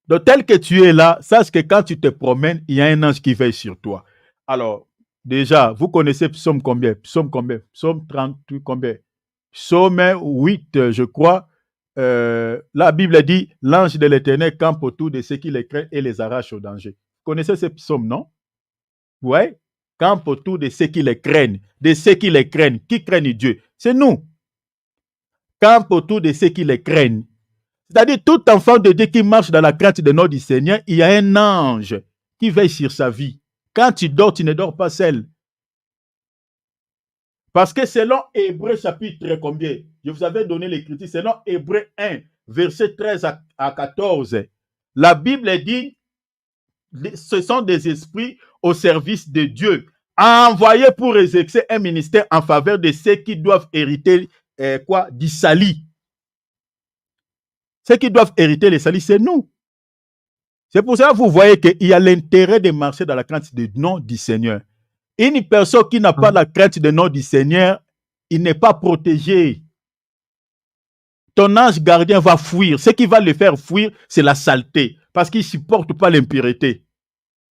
Donc, tel que tu es là, sache que quand tu te promènes, il y a un ange qui veille sur toi. Alors, déjà, vous connaissez Psaume combien? Psaume combien? Psaume 38 combien? Psaume 8, je crois. La Bible dit, l'ange de l'Éternel campe autour de ceux qui les craignent et les arrache au danger. Vous connaissez ce psaume, non? Oui. Campe autour de ceux qui les craignent, de ceux qui les craignent. Qui craignent Dieu? C'est nous. Campe autour de ceux qui les craignent. C'est-à-dire, tout enfant de Dieu qui marche dans la crainte de notre Seigneur, il y a un ange qui veille sur sa vie. Quand tu dors, tu ne dors pas seul. Parce que selon Hébreux chapitre combien? Je vous avais donné l'écriture. Selon Hébreux 1, verset 13 à 14, la Bible dit, ce sont des esprits au service de Dieu, envoyés pour exercer un ministère en faveur de ceux qui doivent hériter du salut. Ceux qui doivent hériter le salut, c'est nous. C'est pour ça que vous voyez qu'il y a l'intérêt de marcher dans la crainte du nom du Seigneur. Une personne qui n'a pas la crainte du nom du Seigneur, il n'est pas protégé. Ton ange gardien va fuir. Ce qui va le faire fuir, c'est la saleté. Parce qu'il ne supporte pas l'impureté.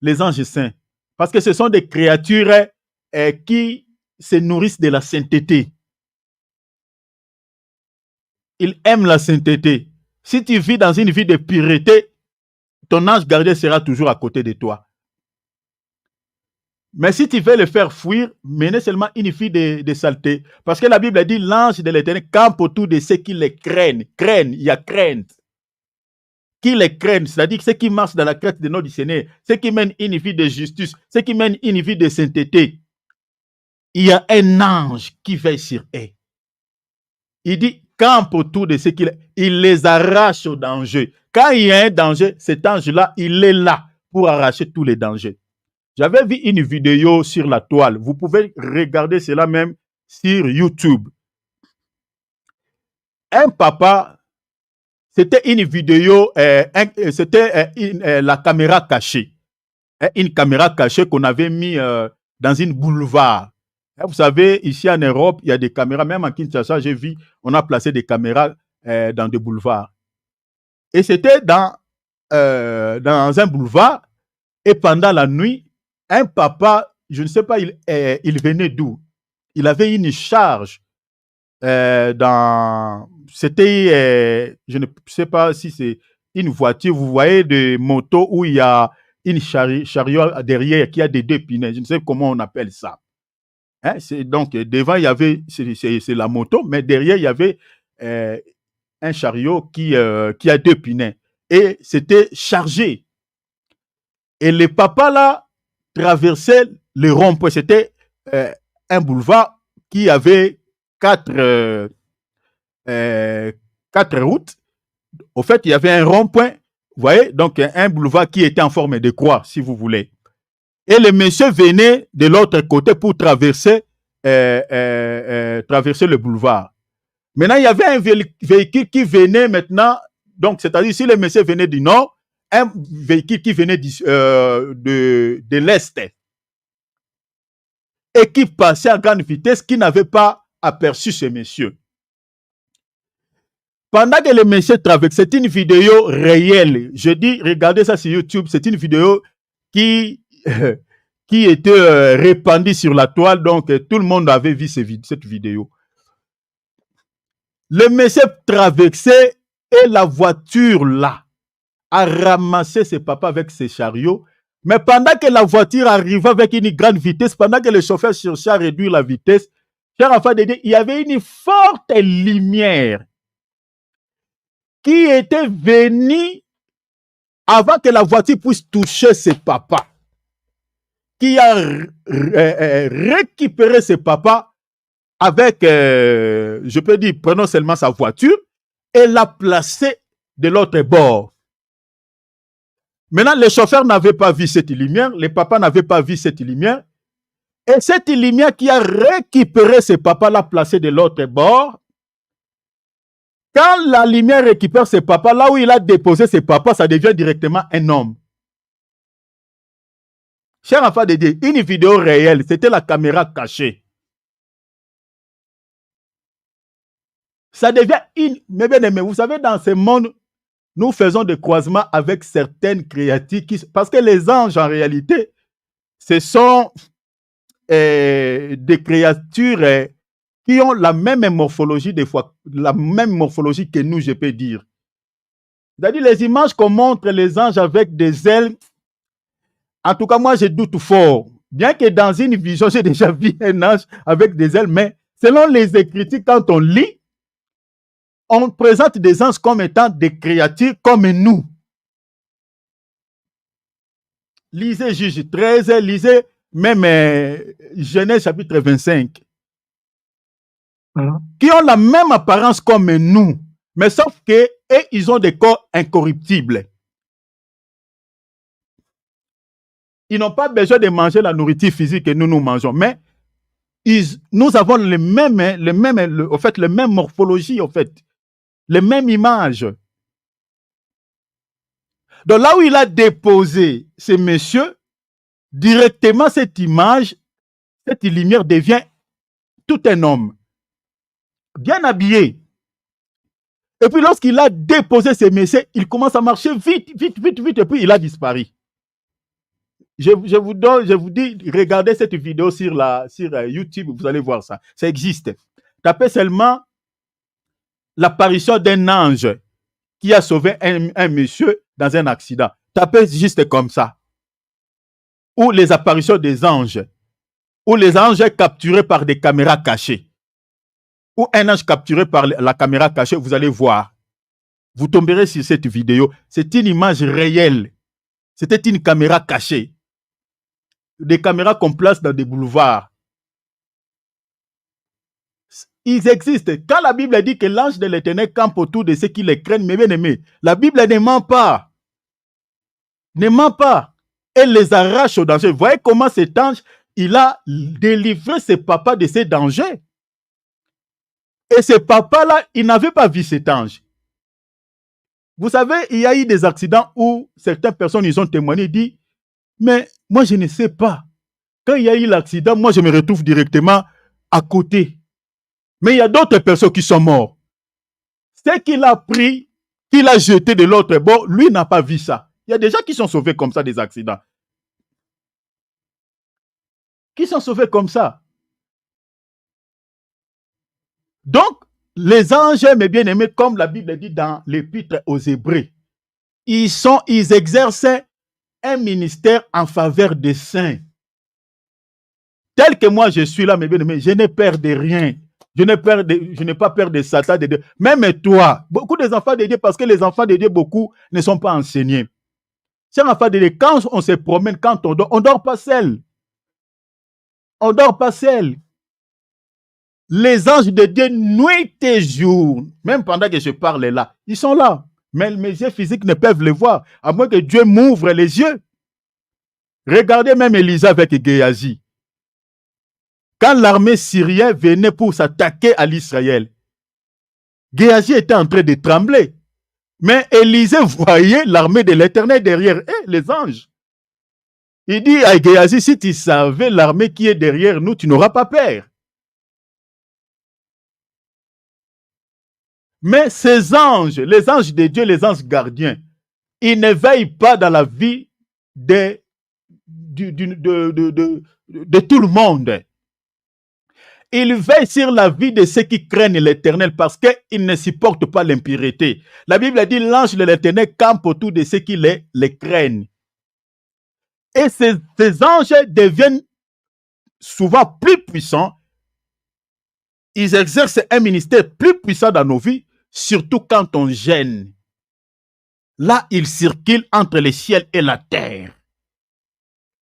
Les anges saints. Parce que ce sont des créatures qui se nourrissent de la sainteté. Ils aiment la sainteté. Si tu vis dans une vie de pureté, ton ange gardien sera toujours à côté de toi. Mais si tu veux le faire fuir, menez seulement une vie de saleté. Parce que la Bible dit, l'ange de l'Éternel campe autour de ceux qui les craignent. Craignent, il y a crainte. Qui les craignent, c'est-à-dire ceux qui marchent dans la crainte de notre Seigneur, ceux qui mènent une vie de justice, ceux qui mènent une vie de sainteté. Il y a un ange qui veille sur eux. Il dit, campe autour de ceux qui les arrache au danger. Quand il y a un danger, cet ange-là, il est là pour arracher tous les dangers. J'avais vu une vidéo sur la toile. Vous pouvez regarder cela même sur YouTube. Un papa, c'était une vidéo, c'était la caméra cachée. Une caméra cachée qu'on avait mis dans une boulevard. Vous savez, ici en Europe, il y a des caméras. Même en Kinshasa, j'ai vu, on a placé des caméras dans des boulevards. Et c'était dans un boulevard. Et pendant la nuit, un papa, je ne sais pas, il venait d'où? Il avait une charge c'était, je ne sais pas si c'est une voiture, vous voyez des motos où il y a une chariot derrière qui a des 2 pneus, je ne sais comment on appelle ça. Hein? Donc, devant, il y avait, c'est la moto, mais derrière, il y avait un chariot qui a 2 pneus. Et c'était chargé. Et le papa là traversait le rond-point. C'était un boulevard qui avait 4 routes. Au fait, il y avait un rond-point, vous voyez, donc un boulevard qui était en forme de croix, si vous voulez. Et le monsieur venait de l'autre côté pour traverser le boulevard. Maintenant, il y avait un véhicule qui venait maintenant, donc c'est-à-dire si le monsieur venait du nord, un véhicule qui venait de l'est et qui passait à grande vitesse, qui n'avait pas aperçu ce monsieur. Pendant que le monsieur traverse, c'est une vidéo réelle. Je dis, regardez ça sur YouTube, c'est une vidéo qui était répandue sur la toile, donc tout le monde avait vu cette vidéo. Le monsieur traversait et la voiture là a ramassé ses papas avec ses chariots. Mais pendant que la voiture arrivait avec une grande vitesse, pendant que le chauffeur cherchait à réduire la vitesse, cher enfant de Dieu, il y avait une forte lumière qui était venue avant que la voiture puisse toucher ses papas. qui a récupéré ses papas avec, je peux dire, prenons seulement sa voiture et l'a placé de l'autre bord. Maintenant, les chauffeurs n'avaient pas vu cette lumière, les papas n'avaient pas vu cette lumière, et cette lumière qui a récupéré ses papas l'a placé de l'autre bord. Quand la lumière récupère ses papas, là où il a déposé ses papas, ça devient directement un homme. Cher enfant de Dieu, une vidéo réelle, c'était la caméra cachée. Ça devient une... Mais bien aimé, vous savez, dans ce monde, nous faisons des croisements avec certaines créatures, parce que les anges, en réalité, ce sont des créatures qui ont la même morphologie, des fois, la même morphologie que nous, je peux dire. C'est-à-dire, les images qu'on montre les anges avec des ailes, en tout cas, moi, je doute fort. Bien que dans une vision, j'ai déjà vu un ange avec des ailes, mais selon les Écritures, quand on lit, on présente des anges comme étant des créatures comme nous. Lisez Juge 13, lisez même Genèse chapitre 25. Qui ont la même apparence comme nous, mais sauf que ils ont des corps incorruptibles. Ils n'ont pas besoin de manger la nourriture physique que nous mangeons, mais nous avons les mêmes morphologies, en fait, les mêmes images. Donc là où il a déposé ces messieurs, directement cette image, cette lumière devient tout un homme, bien habillé. Et puis lorsqu'il a déposé ces messieurs, il commence à marcher vite, et puis il a disparu. Je vous dis, regardez cette vidéo sur YouTube, vous allez voir ça. Ça existe. Tapez seulement l'apparition d'un ange qui a sauvé un monsieur dans un accident. Tapez juste comme ça. Ou les apparitions des anges. Ou les anges capturés par des caméras cachées. Ou un ange capturé par la caméra cachée, vous allez voir. Vous tomberez sur cette vidéo. C'est une image réelle. C'était une caméra cachée. Des caméras qu'on place dans des boulevards. Ils existent. Quand la Bible dit que l'ange de l'Éternel campe autour de ceux qui les craignent, mes bien-aimés, la Bible ne ment pas. Ne ment pas. Elle les arrache au danger. Vous voyez comment cet ange, il a délivré ses papas de ces dangers. Et ces papas-là, ils n'avaient pas vu cet ange. Vous savez, il y a eu des accidents où certaines personnes, ils ont témoigné, ils disent, mais moi, je ne sais pas. Quand il y a eu l'accident, moi, je me retrouve directement à côté. Mais il y a d'autres personnes qui sont mortes. Ce qu'il a pris, qu'il a jeté de l'autre bord, lui n'a pas vu ça. Il y a des gens qui sont sauvés comme ça des accidents. Qui sont sauvés comme ça. Donc, les anges, mes bien-aimés, comme la Bible dit dans l'Épître aux Hébreux, ils exercent un ministère en faveur des saints. Tel que moi je suis là, mes bien-aimés, je n'ai peur de rien. Je n'ai pas peur de Satan, de Dieu. Même toi, beaucoup des enfants de Dieu, parce que les enfants de Dieu, beaucoup ne sont pas enseignés. C'est un enfant de Dieu, quand on se promène, quand on dort pas seul. On dort pas seul. Les anges de Dieu, nuit et jour, même pendant que je parle là, ils sont là. Mais mes yeux physiques ne peuvent les voir, à moins que Dieu m'ouvre les yeux. Regardez même Élisa avec Géasi. Quand l'armée syrienne venait pour s'attaquer à l'Israël, Géasi était en train de trembler. Mais Élisée voyait l'armée de l'Éternel derrière les anges. Il dit à Géasi, si tu savais l'armée qui est derrière nous, tu n'auras pas peur. Mais ces anges, les anges de Dieu, les anges gardiens, ils ne veillent pas dans la vie de tout le monde. Ils veillent sur la vie de ceux qui craignent l'Éternel parce qu'ils ne supportent pas l'impureté. La Bible dit l'ange de l'Éternel campe autour de ceux qui les craignent. Et ces anges deviennent souvent plus puissants. Ils exercent un ministère plus puissant dans nos vies, surtout quand on gêne. Là, ils circulent entre le ciel et la terre.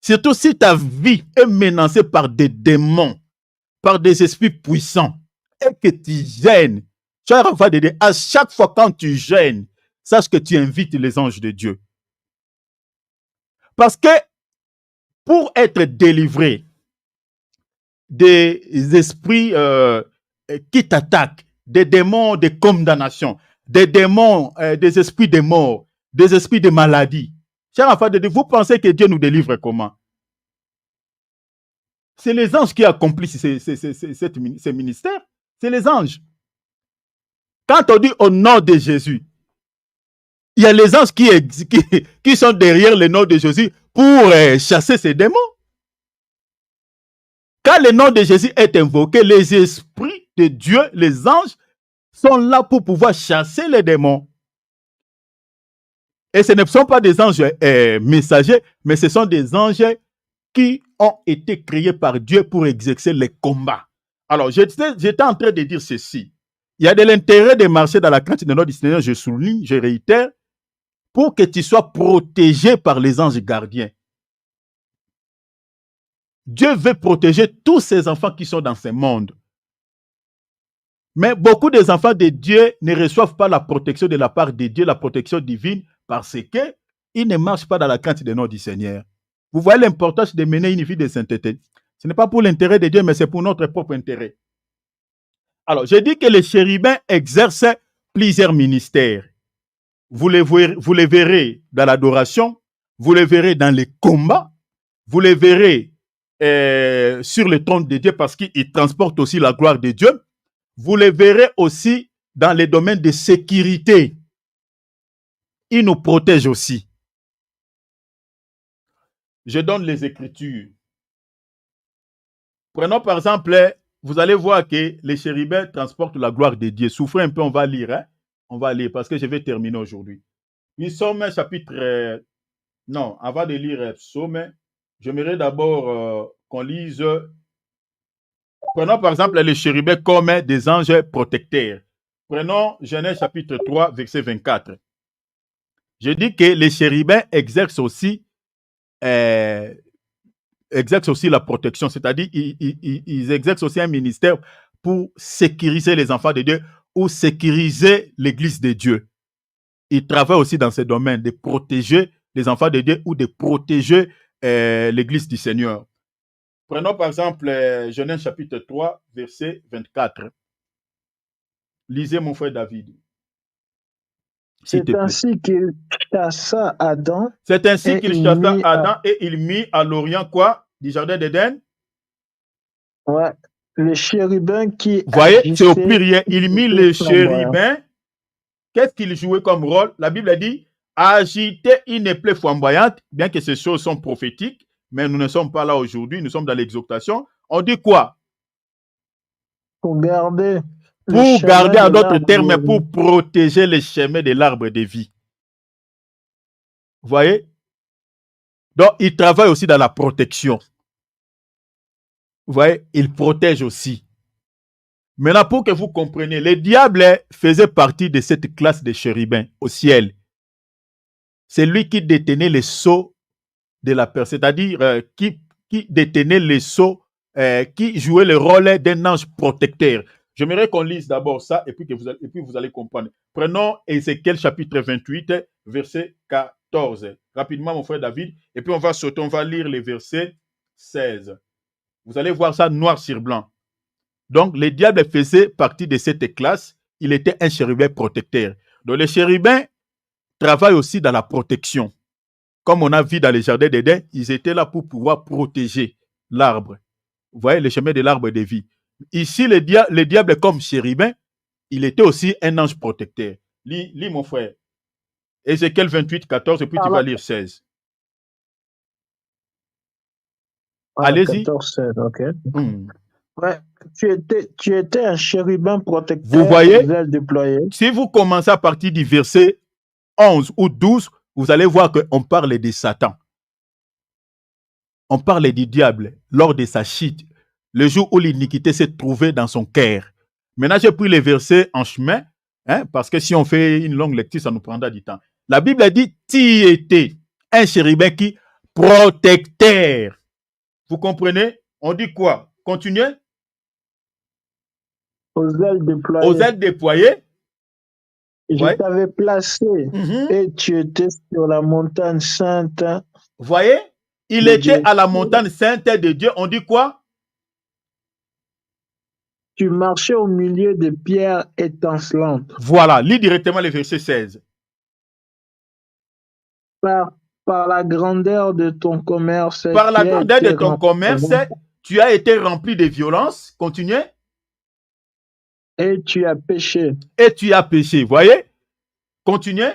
Surtout si ta vie est menacée par des démons, par des esprits puissants, et que tu gênes. À chaque fois quand tu gênes, sache que tu invites les anges de Dieu. Parce que pour être délivré des esprits qui t'attaquent, des démons de condamnation, des démons, des esprits de mort, des esprits de maladie. Chers enfants de Dieu, vous pensez que Dieu nous délivre comment? C'est les anges qui accomplissent ces ministères. C'est les anges. Quand on dit au nom de Jésus, il y a les anges qui sont derrière le nom de Jésus pour chasser ces démons. Quand le nom de Jésus est invoqué, les esprits de Dieu, les anges, sont là pour pouvoir chasser les démons. Et ce ne sont pas des anges messagers, mais ce sont des anges qui ont été créés par Dieu pour exercer les combats. Alors, j'étais en train de dire ceci. Il y a de l'intérêt de marcher dans la crainte de notre Seigneur, je souligne, je réitère, pour que tu sois protégé par les anges gardiens. Dieu veut protéger tous ces enfants qui sont dans ce monde. Mais beaucoup des enfants de Dieu ne reçoivent pas la protection de la part de Dieu, la protection divine, parce qu'ils ne marchent pas dans la crainte de notre Seigneur. Vous voyez l'importance de mener une vie de sainteté. Ce n'est pas pour l'intérêt de Dieu, mais c'est pour notre propre intérêt. Alors, j'ai dit que les chérubins exercent plusieurs ministères. Vous les verrez dans l'adoration, vous les verrez dans les combats, vous les verrez sur le trône de Dieu parce qu'ils transportent aussi la gloire de Dieu. Vous les verrez aussi dans les domaines de sécurité. Ils nous protègent aussi. Je donne les Écritures. Prenons par exemple, vous allez voir que les chérubins transportent la gloire de Dieu. Souffrez un peu, on va lire. Hein? On va lire parce que je vais terminer aujourd'hui. Psaume chapitre... non, avant de lire Psaume, j'aimerais d'abord qu'on lise... Prenons par exemple les chérubins comme des anges protecteurs. Prenons Genèse chapitre 3, verset 24. Je dis que les chérubins exercent aussi la protection, c'est-à-dire ils exercent aussi un ministère pour sécuriser les enfants de Dieu ou sécuriser l'Église de Dieu. Ils travaillent aussi dans ce domaine de protéger les enfants de Dieu ou de protéger l'Église du Seigneur. Prenons par exemple Genèse chapitre 3, verset 24. Lisez mon frère David. C'est ainsi qu'il chassa Adam. C'est ainsi qu'il chassa Adam et il mit à l'orient quoi? Du jardin d'Éden? Ouais. Les chérubins qui... Vous voyez, c'est au pluriel. Il mit les chérubins. Qu'est-ce qu'il jouait comme rôle? La Bible dit agiter une plaie flamboyante, bien que ces choses sont prophétiques, mais nous ne sommes pas là aujourd'hui, nous sommes dans l'exhortation. On dit quoi? Pour garder en d'autres termes, pour protéger les chemins de l'arbre de vie. Vous voyez? Donc, il travaille aussi dans la protection. Vous voyez? Il protège aussi. Maintenant, pour que vous compreniez, le diable faisait partie de cette classe de chérubins au ciel. C'est lui qui détenait les sceaux de la personne, c'est-à-dire qui détenait les sceaux, qui jouait le rôle d'un ange protecteur. J'aimerais qu'on lise d'abord ça et puis vous allez comprendre. Prenons Ézéchiel chapitre 28, verset 14. Rapidement, mon frère David, et puis on va sauter, on va lire les versets 16. Vous allez voir ça noir sur blanc. Donc, le diable faisait partie de cette classe. Il était un chérubin protecteur. Donc, les chérubins travaillent aussi dans la protection. Comme on a vu dans les jardins d'Éden, ils étaient là pour pouvoir protéger l'arbre. Vous voyez, le chemin de l'arbre de vie. Ici, le diable comme chérubin, il était aussi un ange protecteur. Lis mon frère. Ézéchiel 28, 14, et puis tu vas lire 16. Allez-y. 14, 16, ok. Ouais, tu étais un chérubin protecteur. Vous voyez, déployé. Si vous commencez à partir du verset 11 ou 12, vous allez voir qu'on parle de Satan. On parle du diable lors de sa chute, le jour où l'iniquité s'est trouvée dans son cœur. Maintenant, j'ai pris les versets en chemin, parce que si on fait une longue lecture, ça nous prendra du temps. La Bible a dit, tu étais un chérubin qui protecteur. Vous comprenez? On dit quoi? Continuez. Aux ailes déployées. Aux ailes déployées. Je t'avais placé et tu étais sur la montagne sainte. Voyez? Il était à la montagne sainte de Dieu. On dit quoi? Tu marchais au milieu des pierres étincelantes. Voilà, lis directement le verset 16. Par la grandeur de ton commerce. Par la grandeur de ton commerce, tu as été rempli de violence. Continuez. Et tu as péché. Et tu as péché. Voyez? Continuez.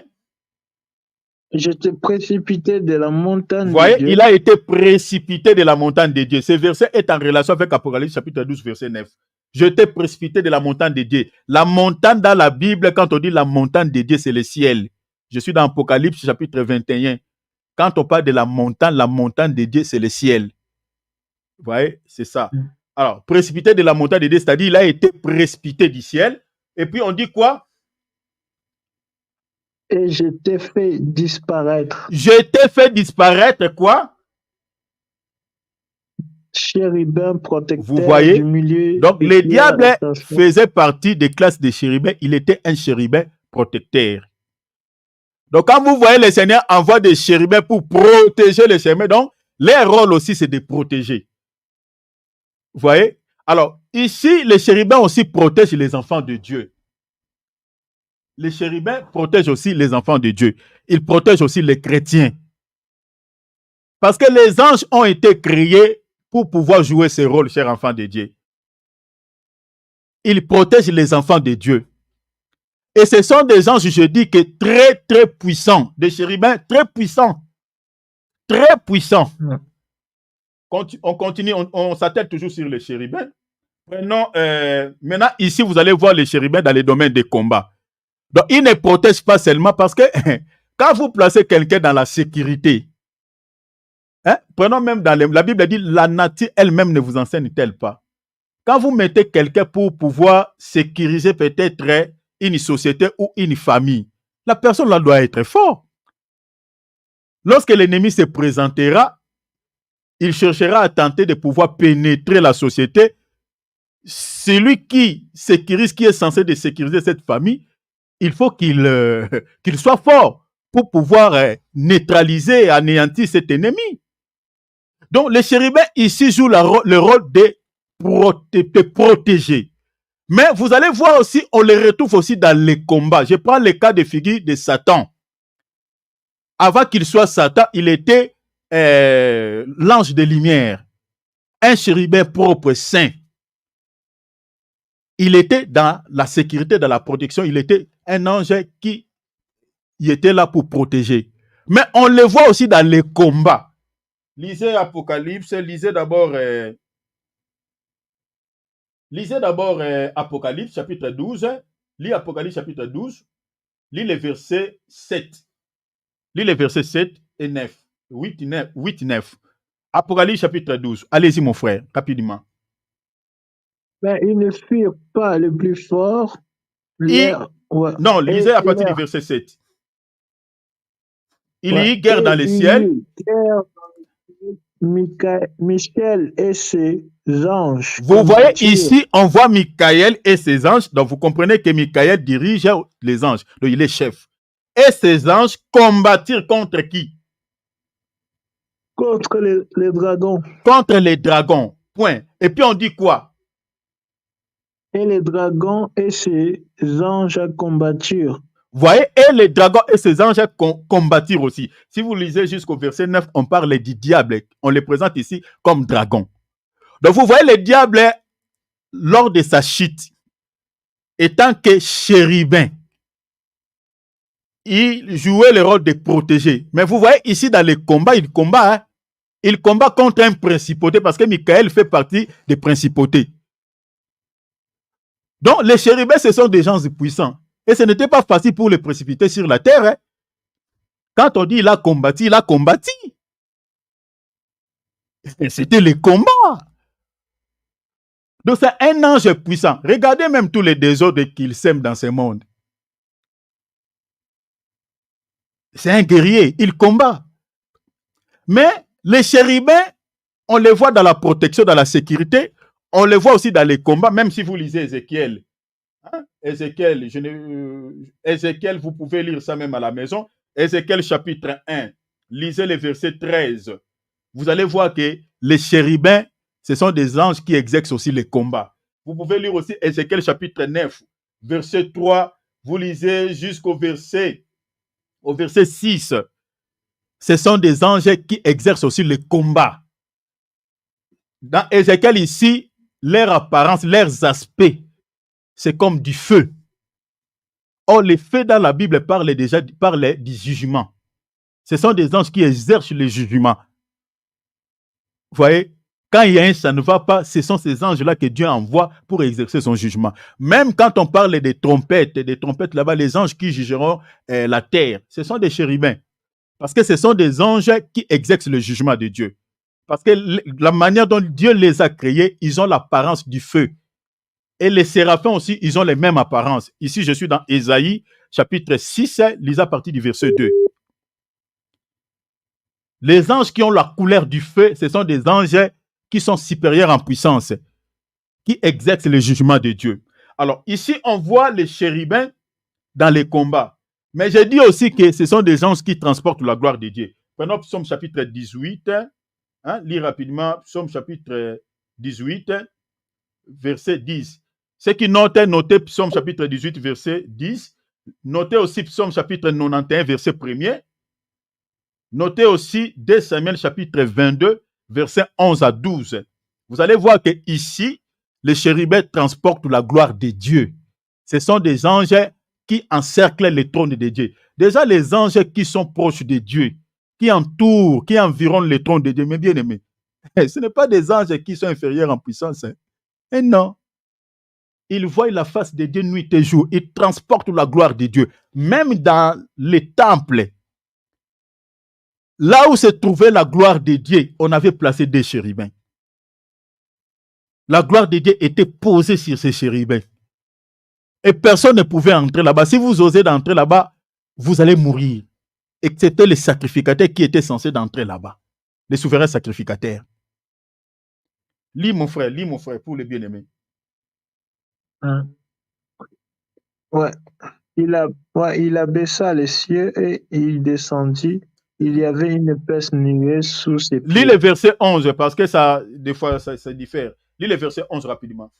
Je t'ai précipité de la montagne de Dieu. Il a été précipité de la montagne de Dieu. Ce verset est en relation avec Apocalypse chapitre 12, verset 9. Je t'ai précipité de la montagne de Dieu. La montagne dans la Bible, quand on dit la montagne de Dieu, c'est le ciel. Je suis dans Apocalypse chapitre 21. Quand on parle de la montagne de Dieu, c'est le ciel. Vous voyez, c'est ça. Alors, précipité de la montagne de Dieu, c'est-à-dire il a été précipité du ciel. Et puis on dit quoi? Et je t'ai fait disparaître. Je t'ai fait disparaître quoi? Chérubin protecteur. Vous voyez? Du milieu. Donc le diable faisait partie des classes des chérubins. Il était un chérubin protecteur. Donc quand vous voyez le Seigneur envoie des chérubins pour protéger les chérubins, donc leur rôle aussi c'est de protéger. Vous voyez? Alors ici, les chérubins aussi protègent les enfants de Dieu. Les chérubins protègent aussi les enfants de Dieu. Ils protègent aussi les chrétiens. Parce que les anges ont été créés pour pouvoir jouer ce rôle, chers enfants de Dieu. Ils protègent les enfants de Dieu. Et ce sont des anges, je dis, que très, très puissants. Des chérubins très puissants. Très puissants. On continue, on s'attelle toujours sur les chérubins. Maintenant, ici, vous allez voir les chérubins dans les domaines des combats. Donc, ils ne protègent pas seulement parce que quand vous placez quelqu'un dans la sécurité, prenons même dans la Bible dit, la nature elle-même ne vous enseigne-t-elle pas? Quand vous mettez quelqu'un pour pouvoir sécuriser peut-être une société ou une famille, la personne là doit être forte. Lorsque l'ennemi se présentera, il cherchera à tenter de pouvoir pénétrer la société. Celui qui sécurise, qui est censé de sécuriser cette famille, il faut qu'il soit fort pour pouvoir neutraliser, anéantir cet ennemi. Donc, les chérubins ici jouent le rôle de protéger. Mais vous allez voir aussi, on les retrouve aussi dans les combats. Je prends le cas de figure de Satan. Avant qu'il soit Satan, il était l'ange de lumière. Un chérubin propre, saint. Il était dans la sécurité, dans la protection. Il était un ange qui était là pour protéger. Mais on le voit aussi dans les combats. Lisez Apocalypse, lisez d'abord Apocalypse chapitre 12. Lis Apocalypse chapitre 12. Lis les versets 7. Lis les versets 7 et 9. 8 et 9. Apocalypse chapitre 12. Allez-y mon frère, rapidement. Mais ils ne furent pas les plus forts. Non, lisez à partir du verset 7. Il y eut guerre dans les ciels. Michael et ses anges. Vous voyez ici, on voit Michael et ses anges. Donc vous comprenez que Michael dirige les anges. Donc il est chef. Et ces anges combattirent contre qui? Contre les dragons. Contre les dragons. Point. Et puis on dit quoi? Et les dragons et ses anges combattirent. Vous voyez, et les dragons et ses anges combattirent aussi. Si vous lisez jusqu'au verset 9, on parle du diable. On les présente ici comme dragon. Donc vous voyez le diable, lors de sa chute, étant que chérubin, il jouait le rôle de protéger. Mais vous voyez ici dans les combats, il combat. Il combat contre un principauté parce que Michael fait partie des principautés. Donc les chérubins, ce sont des gens puissants. Et ce n'était pas facile pour les précipiter sur la terre. Quand on dit il a combattu, il a combattu. C'était le combat. Donc c'est un ange puissant. Regardez même tous les désordres qu'il sème dans ce monde. C'est un guerrier, il combat. Mais Les chérubins, on les voit dans la protection, dans la sécurité. On les voit aussi dans les combats, même si vous lisez Ézéchiel. Hein? Ézéchiel, vous pouvez lire ça même à la maison. Ézéchiel chapitre 1, lisez le verset 13. Vous allez voir que les chérubins, ce sont des anges qui exercent aussi les combats. Vous pouvez lire aussi Ézéchiel chapitre 9, verset 3. Vous lisez jusqu'au verset 6. Ce sont des anges qui exercent aussi les combats. Dans Ézéchiel ici, leur apparence, leurs aspects, c'est comme du feu. Or, les feux dans la Bible parlent du jugement. Ce sont des anges qui exercent le jugement. Vous voyez, quand il y a un ça ne va pas, ce sont ces anges-là que Dieu envoie pour exercer son jugement. Même quand on parle des trompettes là-bas, les anges qui jugeront la terre, ce sont des chérubins. Parce que ce sont des anges qui exercent le jugement de Dieu. Parce que la manière dont Dieu les a créés, ils ont l'apparence du feu. Et les séraphins aussi, ils ont les mêmes apparences. Ici, je suis dans Ésaïe, chapitre 6, lisez à partir du verset 2. Les anges qui ont la couleur du feu, ce sont des anges qui sont supérieurs en puissance, qui exercent le jugement de Dieu. Alors, ici, on voit les chérubins dans les combats. Mais j'ai dit aussi que ce sont des anges qui transportent la gloire de Dieu. Prenons Psaume chapitre 18, lis rapidement Psaume chapitre 18, verset 10. Ceux qui notez Psaume chapitre 18, verset 10. Notez aussi Psaume chapitre 91, verset 1er. Notez aussi 2 Samuel chapitre 22, verset 11 à 12. Vous allez voir que ici, les chérubins transportent la gloire de Dieu. Ce sont des anges qui encerclent le trône de Dieu. Déjà, les anges qui sont proches de Dieu, qui entourent, qui environnent le trône de Dieu, mes bien-aimés, ce ne sont pas des anges qui sont inférieurs en puissance. Et non. Ils voient la face de Dieu nuit et jour. Ils transportent la gloire de Dieu. Même dans les temples, là où se trouvait la gloire de Dieu, on avait placé des chérubins. La gloire de Dieu était posée sur ces chérubins. Et personne ne pouvait entrer là-bas. Si vous osez d'entrer là-bas, vous allez mourir. Et c'était les sacrificateurs qui étaient censés d'entrer là-bas. Les souverains sacrificateurs. Lis mon frère, pour les bien-aimés. Ouais. Il abaissa les cieux et il descendit. Il y avait une épaisse nuée sous ses pieds. Lis le verset 11 parce que ça, des fois, ça diffère. Lis le verset 11 rapidement.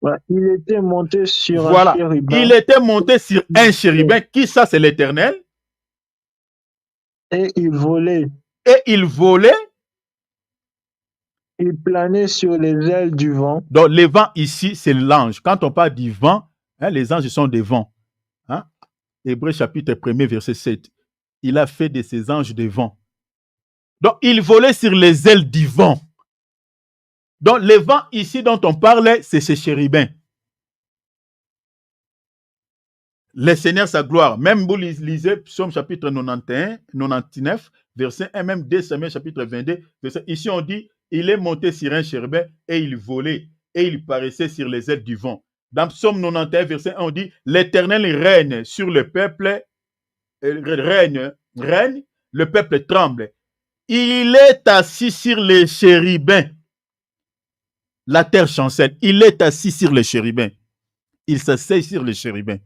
Ouais, il était monté sur un chérubin. Il était monté sur un chérubin. Qui ça, c'est l'Éternel. Et il volait. Il planait sur les ailes du vent. Donc, le vent ici, c'est l'ange. Quand on parle du vent, les anges sont des vents. Hébreux chapitre 1er, verset 7. Il a fait de ces anges des vents. Donc, il volait sur les ailes du vent. Donc, le vent ici dont on parlait, c'est ces chérubins. Le Seigneur, sa gloire. Même vous lisez Psaume chapitre 91, 99, verset 1, même 2 Samuel chapitre 22, verset. Ici, on dit, il est monté sur un chérubin et il volait et il paraissait sur les ailes du vent. Dans Psaume 91, verset 1, on dit, l'Éternel règne sur le peuple, règne, le peuple tremble. Il est assis sur les chérubins. La terre chancelle. Il est assis sur les chérubins. Il s'assied sur les chérubins.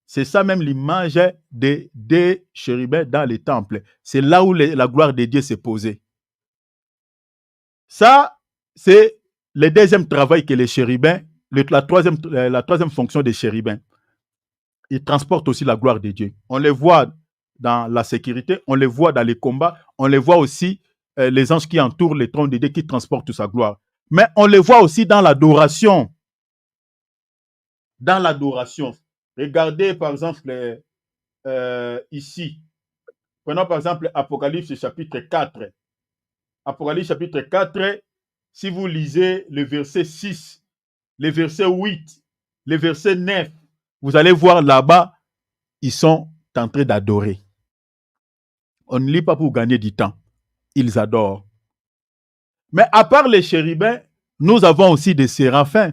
C'est ça même l'image des chérubins dans les temples. C'est là où la gloire de Dieu s'est posée. Ça, c'est le deuxième travail que les chérubins, la troisième fonction des chérubins. Ils transportent aussi la gloire de Dieu. On les voit dans la sécurité, on les voit dans les combats, on les voit aussi, les anges qui entourent le trône de Dieu qui transportent sa gloire. Mais on les voit aussi dans l'adoration. Dans l'adoration. Regardez par exemple ici. Prenons par exemple Apocalypse chapitre 4. Apocalypse chapitre 4, si vous lisez le verset 6, le verset 8, le verset 9, vous allez voir là-bas, ils sont en train d'adorer. On ne lit pas pour gagner du temps. Ils adorent. Mais à part les chérubins, nous avons aussi des séraphins.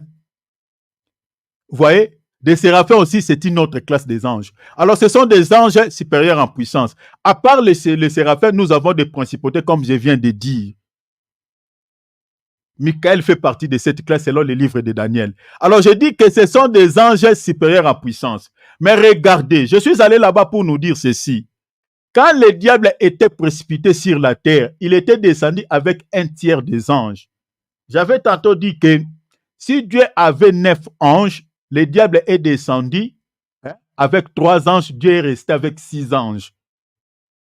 Vous voyez, Des séraphins aussi, c'est une autre classe des anges. Alors, ce sont des anges supérieurs en puissance. À part les séraphins, nous avons des principautés, comme je viens de dire. Michael fait partie de cette classe selon les livres de Daniel. Alors, je dis que ce sont des anges supérieurs en puissance. Mais regardez, je suis allé là-bas pour nous dire ceci. Quand le diable était précipité sur la terre, il était descendu avec un tiers des anges. J'avais tantôt dit que si Dieu avait 9 anges, le diable est descendu avec 3 anges, Dieu est resté avec 6 anges.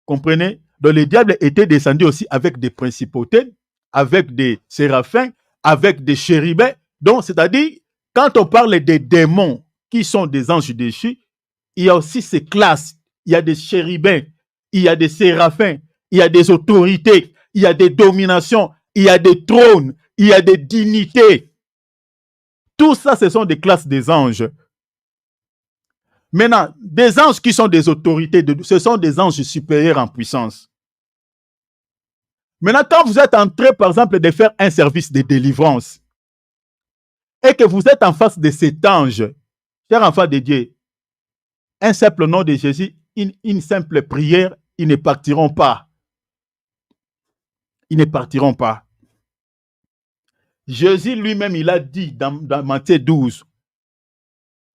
Comprenez? Donc le diable était descendu aussi avec des principautés, avec des séraphins, avec des chérubins. Donc, c'est-à-dire, quand on parle des démons qui sont des anges déchus, il y a aussi ces classes. Il y a des chérubins, il y a des séraphins, il y a des autorités, il y a des dominations, il y a des trônes, il y a des dignités. Tout ça, ce sont des classes des anges. Maintenant, des anges qui sont des autorités, ce sont des anges supérieurs en puissance. Maintenant, quand vous êtes en train, par exemple, de faire un service de délivrance et que vous êtes en face de cet ange, cher enfant de Dieu, un simple nom de Jésus, une simple prière, ils ne partiront pas. Ils ne partiront pas. Jésus lui-même, il a dit dans Matthieu 12,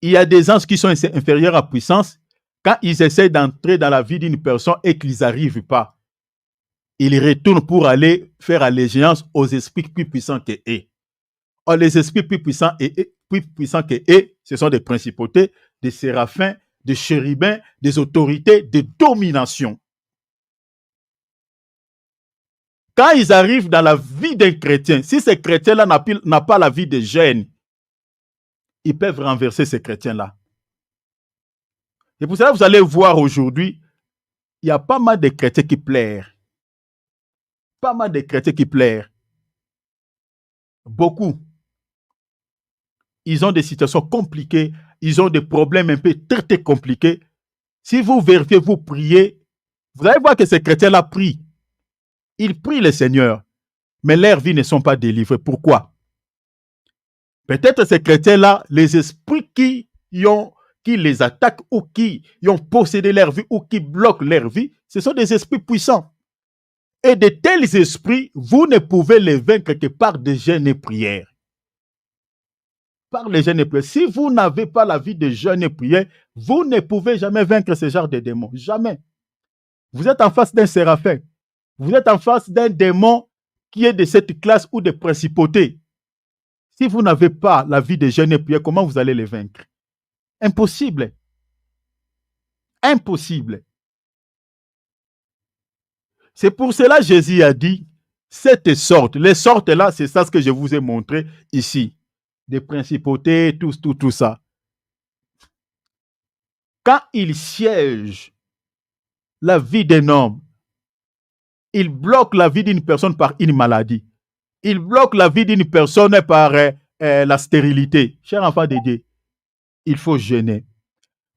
il y a des anges qui sont inférieurs à puissance. Quand ils essaient d'entrer dans la vie d'une personne et qu'ils n'arrivent pas, ils retournent pour aller faire allégeance aux esprits plus puissants que eux. Or, les esprits plus puissants que eux, ce sont des principautés, des séraphins, des chérubins, des autorités, des dominations. Quand ils arrivent dans la vie d'un chrétien, si ce chrétien-là n'a pas la vie de gêne, ils peuvent renverser ces chrétiens-là. Et pour cela, vous allez voir aujourd'hui, il y a pas mal de chrétiens qui plairent. Pas mal de chrétiens qui plairent. Beaucoup. Ils ont des situations compliquées, ils ont des problèmes un peu très, très compliqués. Si vous vérifiez, vous priez, vous allez voir que ces chrétiens-là prient. Ils prient le Seigneur, mais leurs vies ne sont pas délivrées. Pourquoi? Peut-être ces chrétiens-là, les esprits qui les attaquent ou qui ont possédé leur vie ou qui bloquent leur vie, ce sont des esprits puissants. Et de tels esprits, vous ne pouvez les vaincre que par des jeûnes et prières. Par les jeûnes et prières. Si vous n'avez pas la vie de jeûne et prière, vous ne pouvez jamais vaincre ce genre de démons. Jamais. Vous êtes en face d'un séraphin. Vous êtes en face d'un démon qui est de cette classe ou de principauté. Si vous n'avez pas la vie de jeûne et prière, comment vous allez les vaincre? Impossible. Impossible. C'est pour cela que Jésus a dit, cette sorte, les sortes là, c'est ça ce que je vous ai montré ici. Des principautés, tout ça. Quand il siège la vie d'un homme, il bloque la vie d'une personne par une maladie. Il bloque la vie d'une personne par la stérilité. Cher enfant de Dieu, il faut jeûner.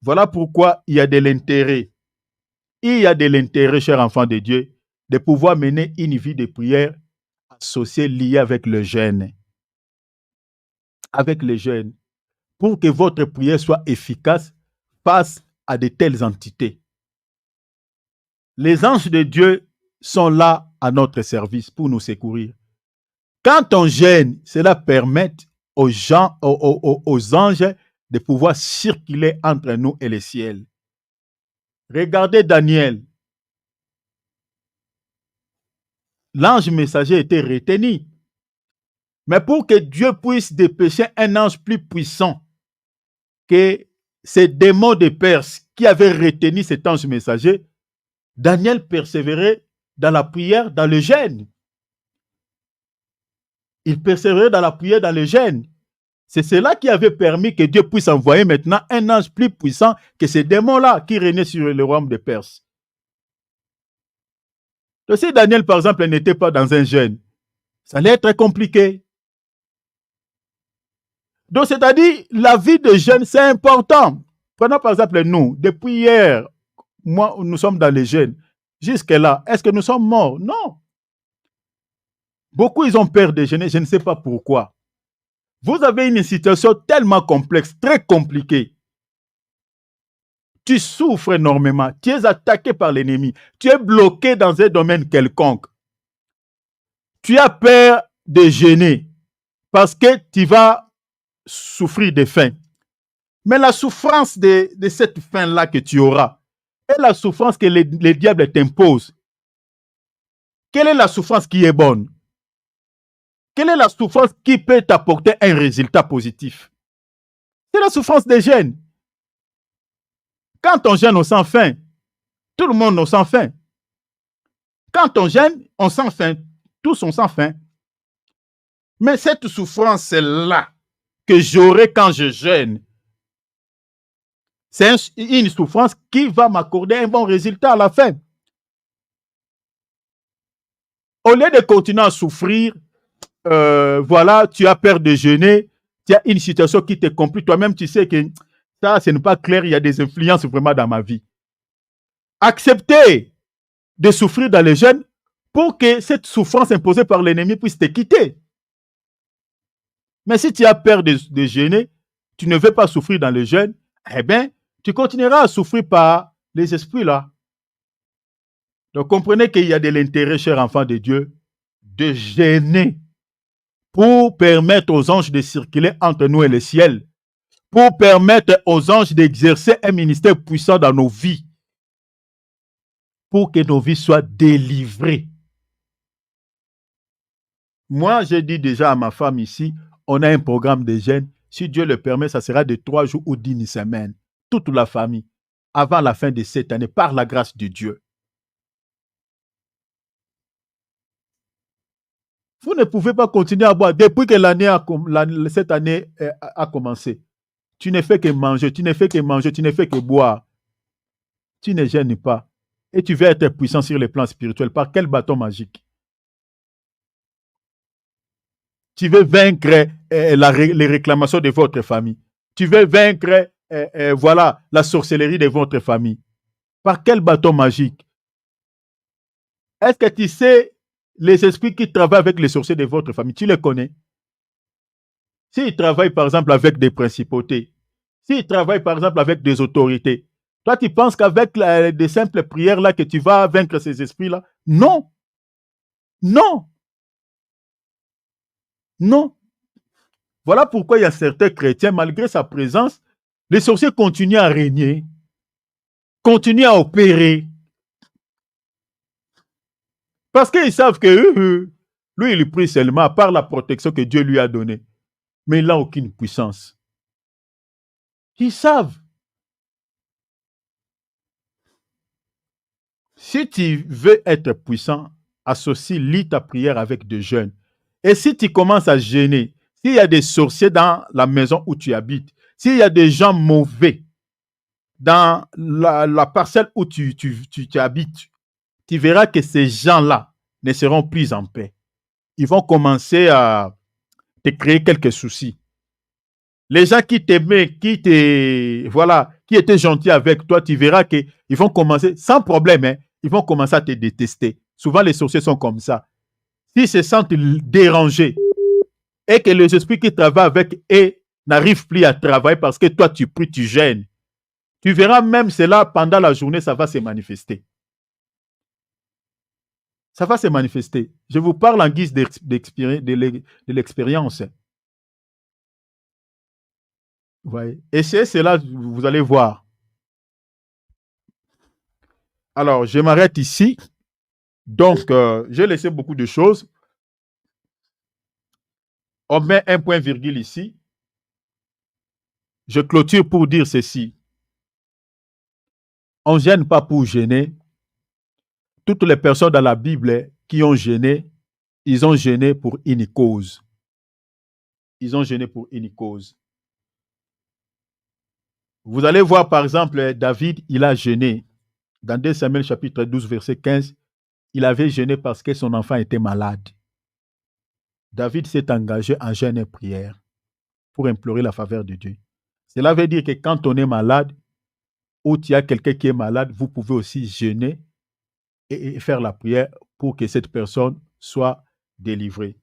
Voilà pourquoi il y a de l'intérêt. Il y a de l'intérêt, cher enfant de Dieu, de pouvoir mener une vie de prière associée, liée avec le jeûne. Avec le jeûne. Pour que votre prière soit efficace face à de telles entités. Les anges de Dieu sont là à notre service pour nous secourir. Quand on jeûne, cela permet aux anges de pouvoir circuler entre nous et le ciel. Regardez Daniel. L'ange messager était retenu. Mais pour que Dieu puisse dépêcher un ange plus puissant que ces démons de Perse qui avaient retenu cet ange messager, Daniel persévérait dans la prière, dans le jeûne. Il persévérait dans la prière, dans le jeûne. C'est cela qui avait permis que Dieu puisse envoyer maintenant un ange plus puissant que ces démons-là qui régnaient sur le royaume de Perse. Donc, si Daniel, par exemple, n'était pas dans un jeûne, ça allait être compliqué. Donc, c'est-à-dire, la vie de jeûne, c'est important. Prenons par exemple nous, depuis hier, moi, nous sommes dans les jeûnes. Jusque-là, est-ce que nous sommes morts? Non. Beaucoup, ils ont peur de jeûner, je ne sais pas pourquoi. Vous avez une situation tellement complexe, très compliquée. tu souffres énormément, tu es attaqué par l'ennemi, tu es bloqué dans un domaine quelconque, tu as peur de jeûner parce que tu vas souffrir de faim. Mais la souffrance de cette faim-là que tu auras est la souffrance que le diable t'impose. Quelle est la souffrance qui est bonne? Quelle est la souffrance qui peut t'apporter un résultat positif? C'est la souffrance des jeûnes. Quand on jeûne, on sent faim. Tout le monde, on sent faim. Quand on jeûne, on sent faim. Tous, on sent faim. Mais cette souffrance-là que j'aurai quand je jeûne, c'est une souffrance qui va m'accorder un bon résultat à la fin. Au lieu de continuer à souffrir, voilà, tu as peur de jeûner, tu as une situation qui te complique. Toi-même, tu sais que ça, ce n'est pas clair, il y a des influences vraiment dans ma vie. Accepter de souffrir dans le jeûne pour que cette souffrance imposée par l'ennemi puisse te quitter. Mais si tu as peur de jeûner, tu ne veux pas souffrir dans le jeûne, eh bien, tu continueras à souffrir par les esprits là. Donc, comprenez qu'il y a de l'intérêt, chers enfants de Dieu, de jeûner pour permettre aux anges de circuler entre nous et le ciel, pour permettre aux anges d'exercer un ministère puissant dans nos vies, pour que nos vies soient délivrées. Moi, j'ai dit déjà à ma femme ici, on a un programme de jeûne. Si Dieu le permet, ça sera de 3 jours ou d'1 semaine. Toute la famille, avant la fin de cette année, par la grâce de Dieu. Vous ne pouvez pas continuer à boire depuis que cette année a commencé. Tu ne fais que manger, tu ne fais que manger, tu ne fais que boire. Tu ne jeûnes pas. Et tu veux être puissant sur les plans spirituels. Par quel bâton magique? Tu veux vaincre les réclamations de votre famille. Tu veux vaincre voilà, la sorcellerie de votre famille. Par quel bâton magique? Est-ce que tu sais les esprits qui travaillent avec les sorciers de votre famille? Tu les connais? S'ils travaillent par exemple avec des principautés, s'ils travaillent par exemple avec des autorités, toi tu penses qu'avec des simples prières là que tu vas vaincre ces esprits-là? Non. Non. Non. Voilà pourquoi il y a certains chrétiens, malgré sa présence, les sorciers continuent à régner, continuent à opérer. Parce qu'ils savent que lui, il prie seulement par la protection que Dieu lui a donnée. Mais il n'a aucune puissance. Ils savent. Si tu veux être puissant, lis ta prière avec des jeûnes. Et si tu commences à jeûner, s'il y a des sorciers dans la maison où tu habites, s'il y a des gens mauvais dans la parcelle où tu habites, tu verras que ces gens-là ne seront plus en paix. Ils vont commencer à te créer quelques soucis. Les gens qui t'aimaient, qui étaient gentils avec toi, tu verras qu'ils vont commencer, sans problème, hein, ils vont commencer à te détester. Souvent, les sorciers sont comme ça. S'ils se sentent dérangés et que les esprits qui travaillent avec eux n'arrivent plus à travailler parce que toi, tu pries, tu gênes, tu verras même cela pendant la journée, ça va se manifester. Ça va se manifester. Je vous parle en guise de l'expérience. Ouais. Et c'est cela, vous allez voir. Alors, je m'arrête ici. Donc, j'ai laissé beaucoup de choses. On met un point virgule ici. Je clôture pour dire ceci. On ne gêne pas pour gêner. Toutes les personnes dans la Bible qui ont gêné, ils ont gêné pour une cause. Ils ont gêné pour une cause. Vous allez voir, par exemple, David, il a gêné. Dans 2 Samuel chapitre 12, verset 15, il avait gêné parce que son enfant était malade. David s'est engagé en jeûne et prière pour implorer la faveur de Dieu. Cela veut dire que quand on est malade, ou il y a quelqu'un qui est malade, vous pouvez aussi jeûner et faire la prière pour que cette personne soit délivrée.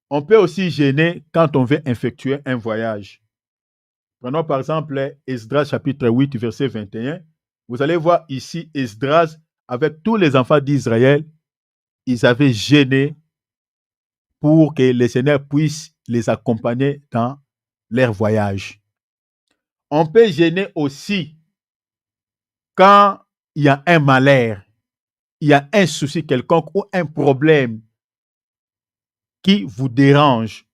On peut aussi jeûner quand on veut effectuer un voyage. Prenons par exemple Esdras chapitre 8, verset 21. Vous allez voir ici Esdras avec tous les enfants d'Israël, ils avaient gêné pour que le Seigneur puisse les accompagner dans leur voyage. On peut gêner aussi quand il y a un malheur, il y a un souci quelconque ou un problème qui vous dérange.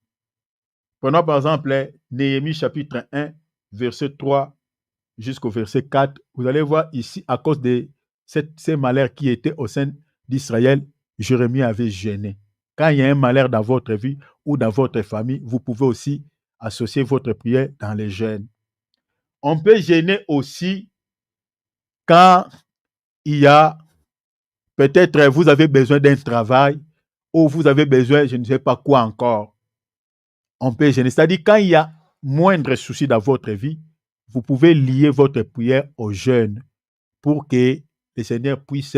Prenons par exemple Néhémie chapitre 1, verset 3 jusqu'au verset 4. Vous allez voir ici, à cause de ces malheurs qui étaient au sein d'Israël, Jérémie avait gêné. Quand il y a un malheur dans votre vie ou dans votre famille, vous pouvez aussi associer votre prière dans les jeûnes. On peut gêner aussi quand il y a peut-être vous avez besoin d'un travail ou vous avez besoin, je ne sais pas quoi encore. On peut gêner. C'est-à-dire quand il y a moindre souci dans votre vie, vous pouvez lier votre prière au jeûne pour que le Seigneur puisse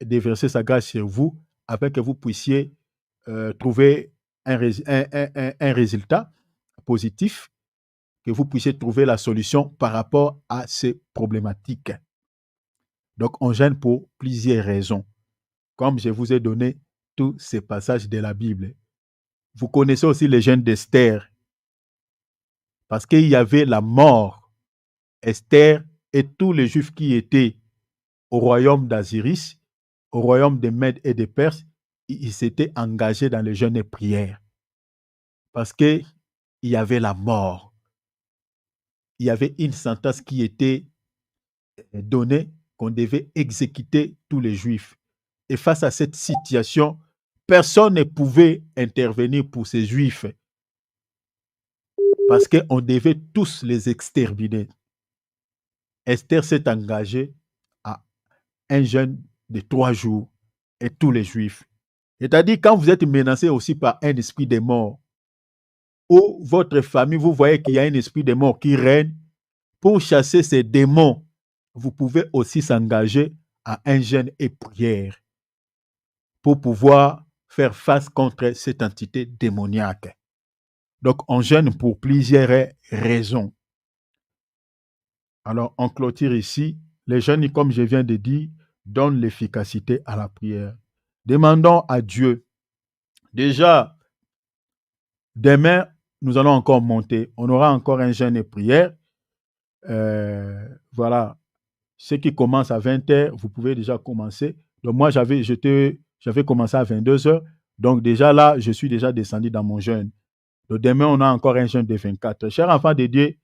déverser sa grâce sur vous afin que vous puissiez trouver un résultat positif, que vous puissiez trouver la solution par rapport à ces problématiques. Donc, on gêne pour plusieurs raisons. Comme je vous ai donné tous ces passages de la Bible. Vous connaissez aussi les jeûnes d'Esther. Parce qu'il y avait la mort. Esther et tous les Juifs qui étaient au royaume d'Asiris, au royaume des Mèdes et des Perses, ils s'étaient engagés dans les jeûnes et prières. Parce qu'il y avait la mort. Il y avait une sentence qui était donnée qu'on devait exécuter tous les Juifs. Et face à cette situation, personne ne pouvait intervenir pour ces Juifs parce qu'on devait tous les exterminer. Esther s'est engagée à un jeûne de 3 jours et tous les Juifs. C'est-à-dire quand vous êtes menacé aussi par un esprit de mort ou votre famille, vous voyez qu'il y a un esprit de mort qui règne, pour chasser ces démons, vous pouvez aussi s'engager à un jeûne et prière pour pouvoir faire face contre cette entité démoniaque. Donc, on jeûne pour plusieurs raisons. Alors, on clôture ici. Les jeûnes, comme je viens de dire, donnent l'efficacité à la prière. Demandons à Dieu. Déjà, demain, nous allons encore monter. On aura encore un jeûne et prière. Voilà. Ceux qui commencent à 20h, vous pouvez déjà commencer. Donc, moi, j'avais commencé à 22h. Donc, déjà là, je suis déjà descendu dans mon jeûne. Donc, demain, on a encore un jeûne de 24. Chers enfants de Dieu,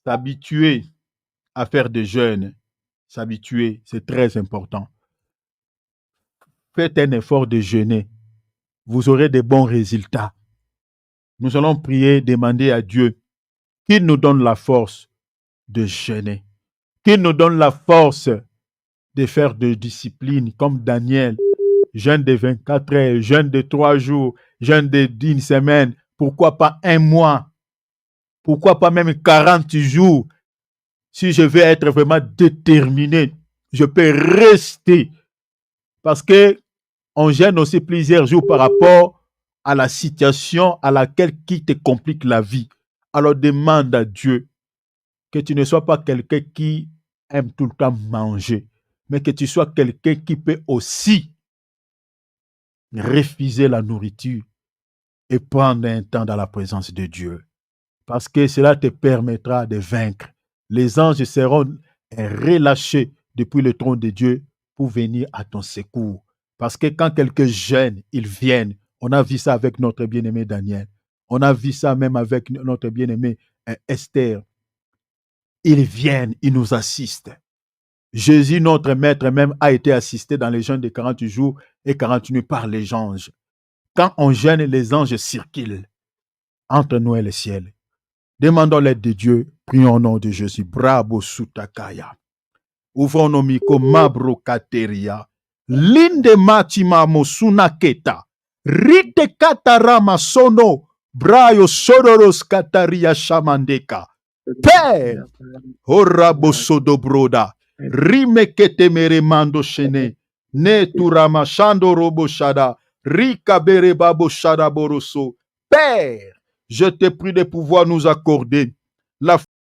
s'habituer à faire des jeûnes, s'habituer, c'est très important. Faites un effort de jeûner. Vous aurez de bons résultats. Nous allons prier, demander à Dieu qu'il nous donne la force de jeûner, qu'il nous donne la force de faire de discipline comme Daniel, jeûne de 24 heures, jeûne de 3 jours, jeûne d'une semaine, pourquoi pas un mois, pourquoi pas même 40 jours. Si je veux être vraiment déterminé, je peux rester. Parce que on gêne aussi plusieurs jours par rapport à la situation à laquelle qui te complique la vie. Alors demande à Dieu que tu ne sois pas quelqu'un qui aime tout le temps manger, mais que tu sois quelqu'un qui peut aussi refuser la nourriture et prendre un temps dans la présence de Dieu. Parce que cela te permettra de vaincre. Les anges seront relâchés depuis le trône de Dieu pour venir à ton secours. Parce que quand quelqu'un jeûne, ils viennent. On a vu ça avec notre bien-aimé Daniel. On a vu ça même avec notre bien-aimé Esther. Ils viennent, ils nous assistent. Jésus, notre maître, même a été assisté dans les jeûnes de 40 jours et 40 nuits par les anges. Quand on jeûne, les anges circulent entre nous et le ciel. Demandons l'aide de Dieu. Prions au nom de Jésus. Bravo Sutakaya. Ouvrons nos micros. Mabro Kateria. Linde Matima Mosunaketa. Rite Katarama Sono. Brayo Sodoros Kataria Shamandeka. Père. Horabo Sodobroda. Rime Ketemere Mando Shene. Ne Turama Shando Robo Shada. Rika Bere Babo Shada Boroso. Père. Je te prie de pouvoir nous accorder La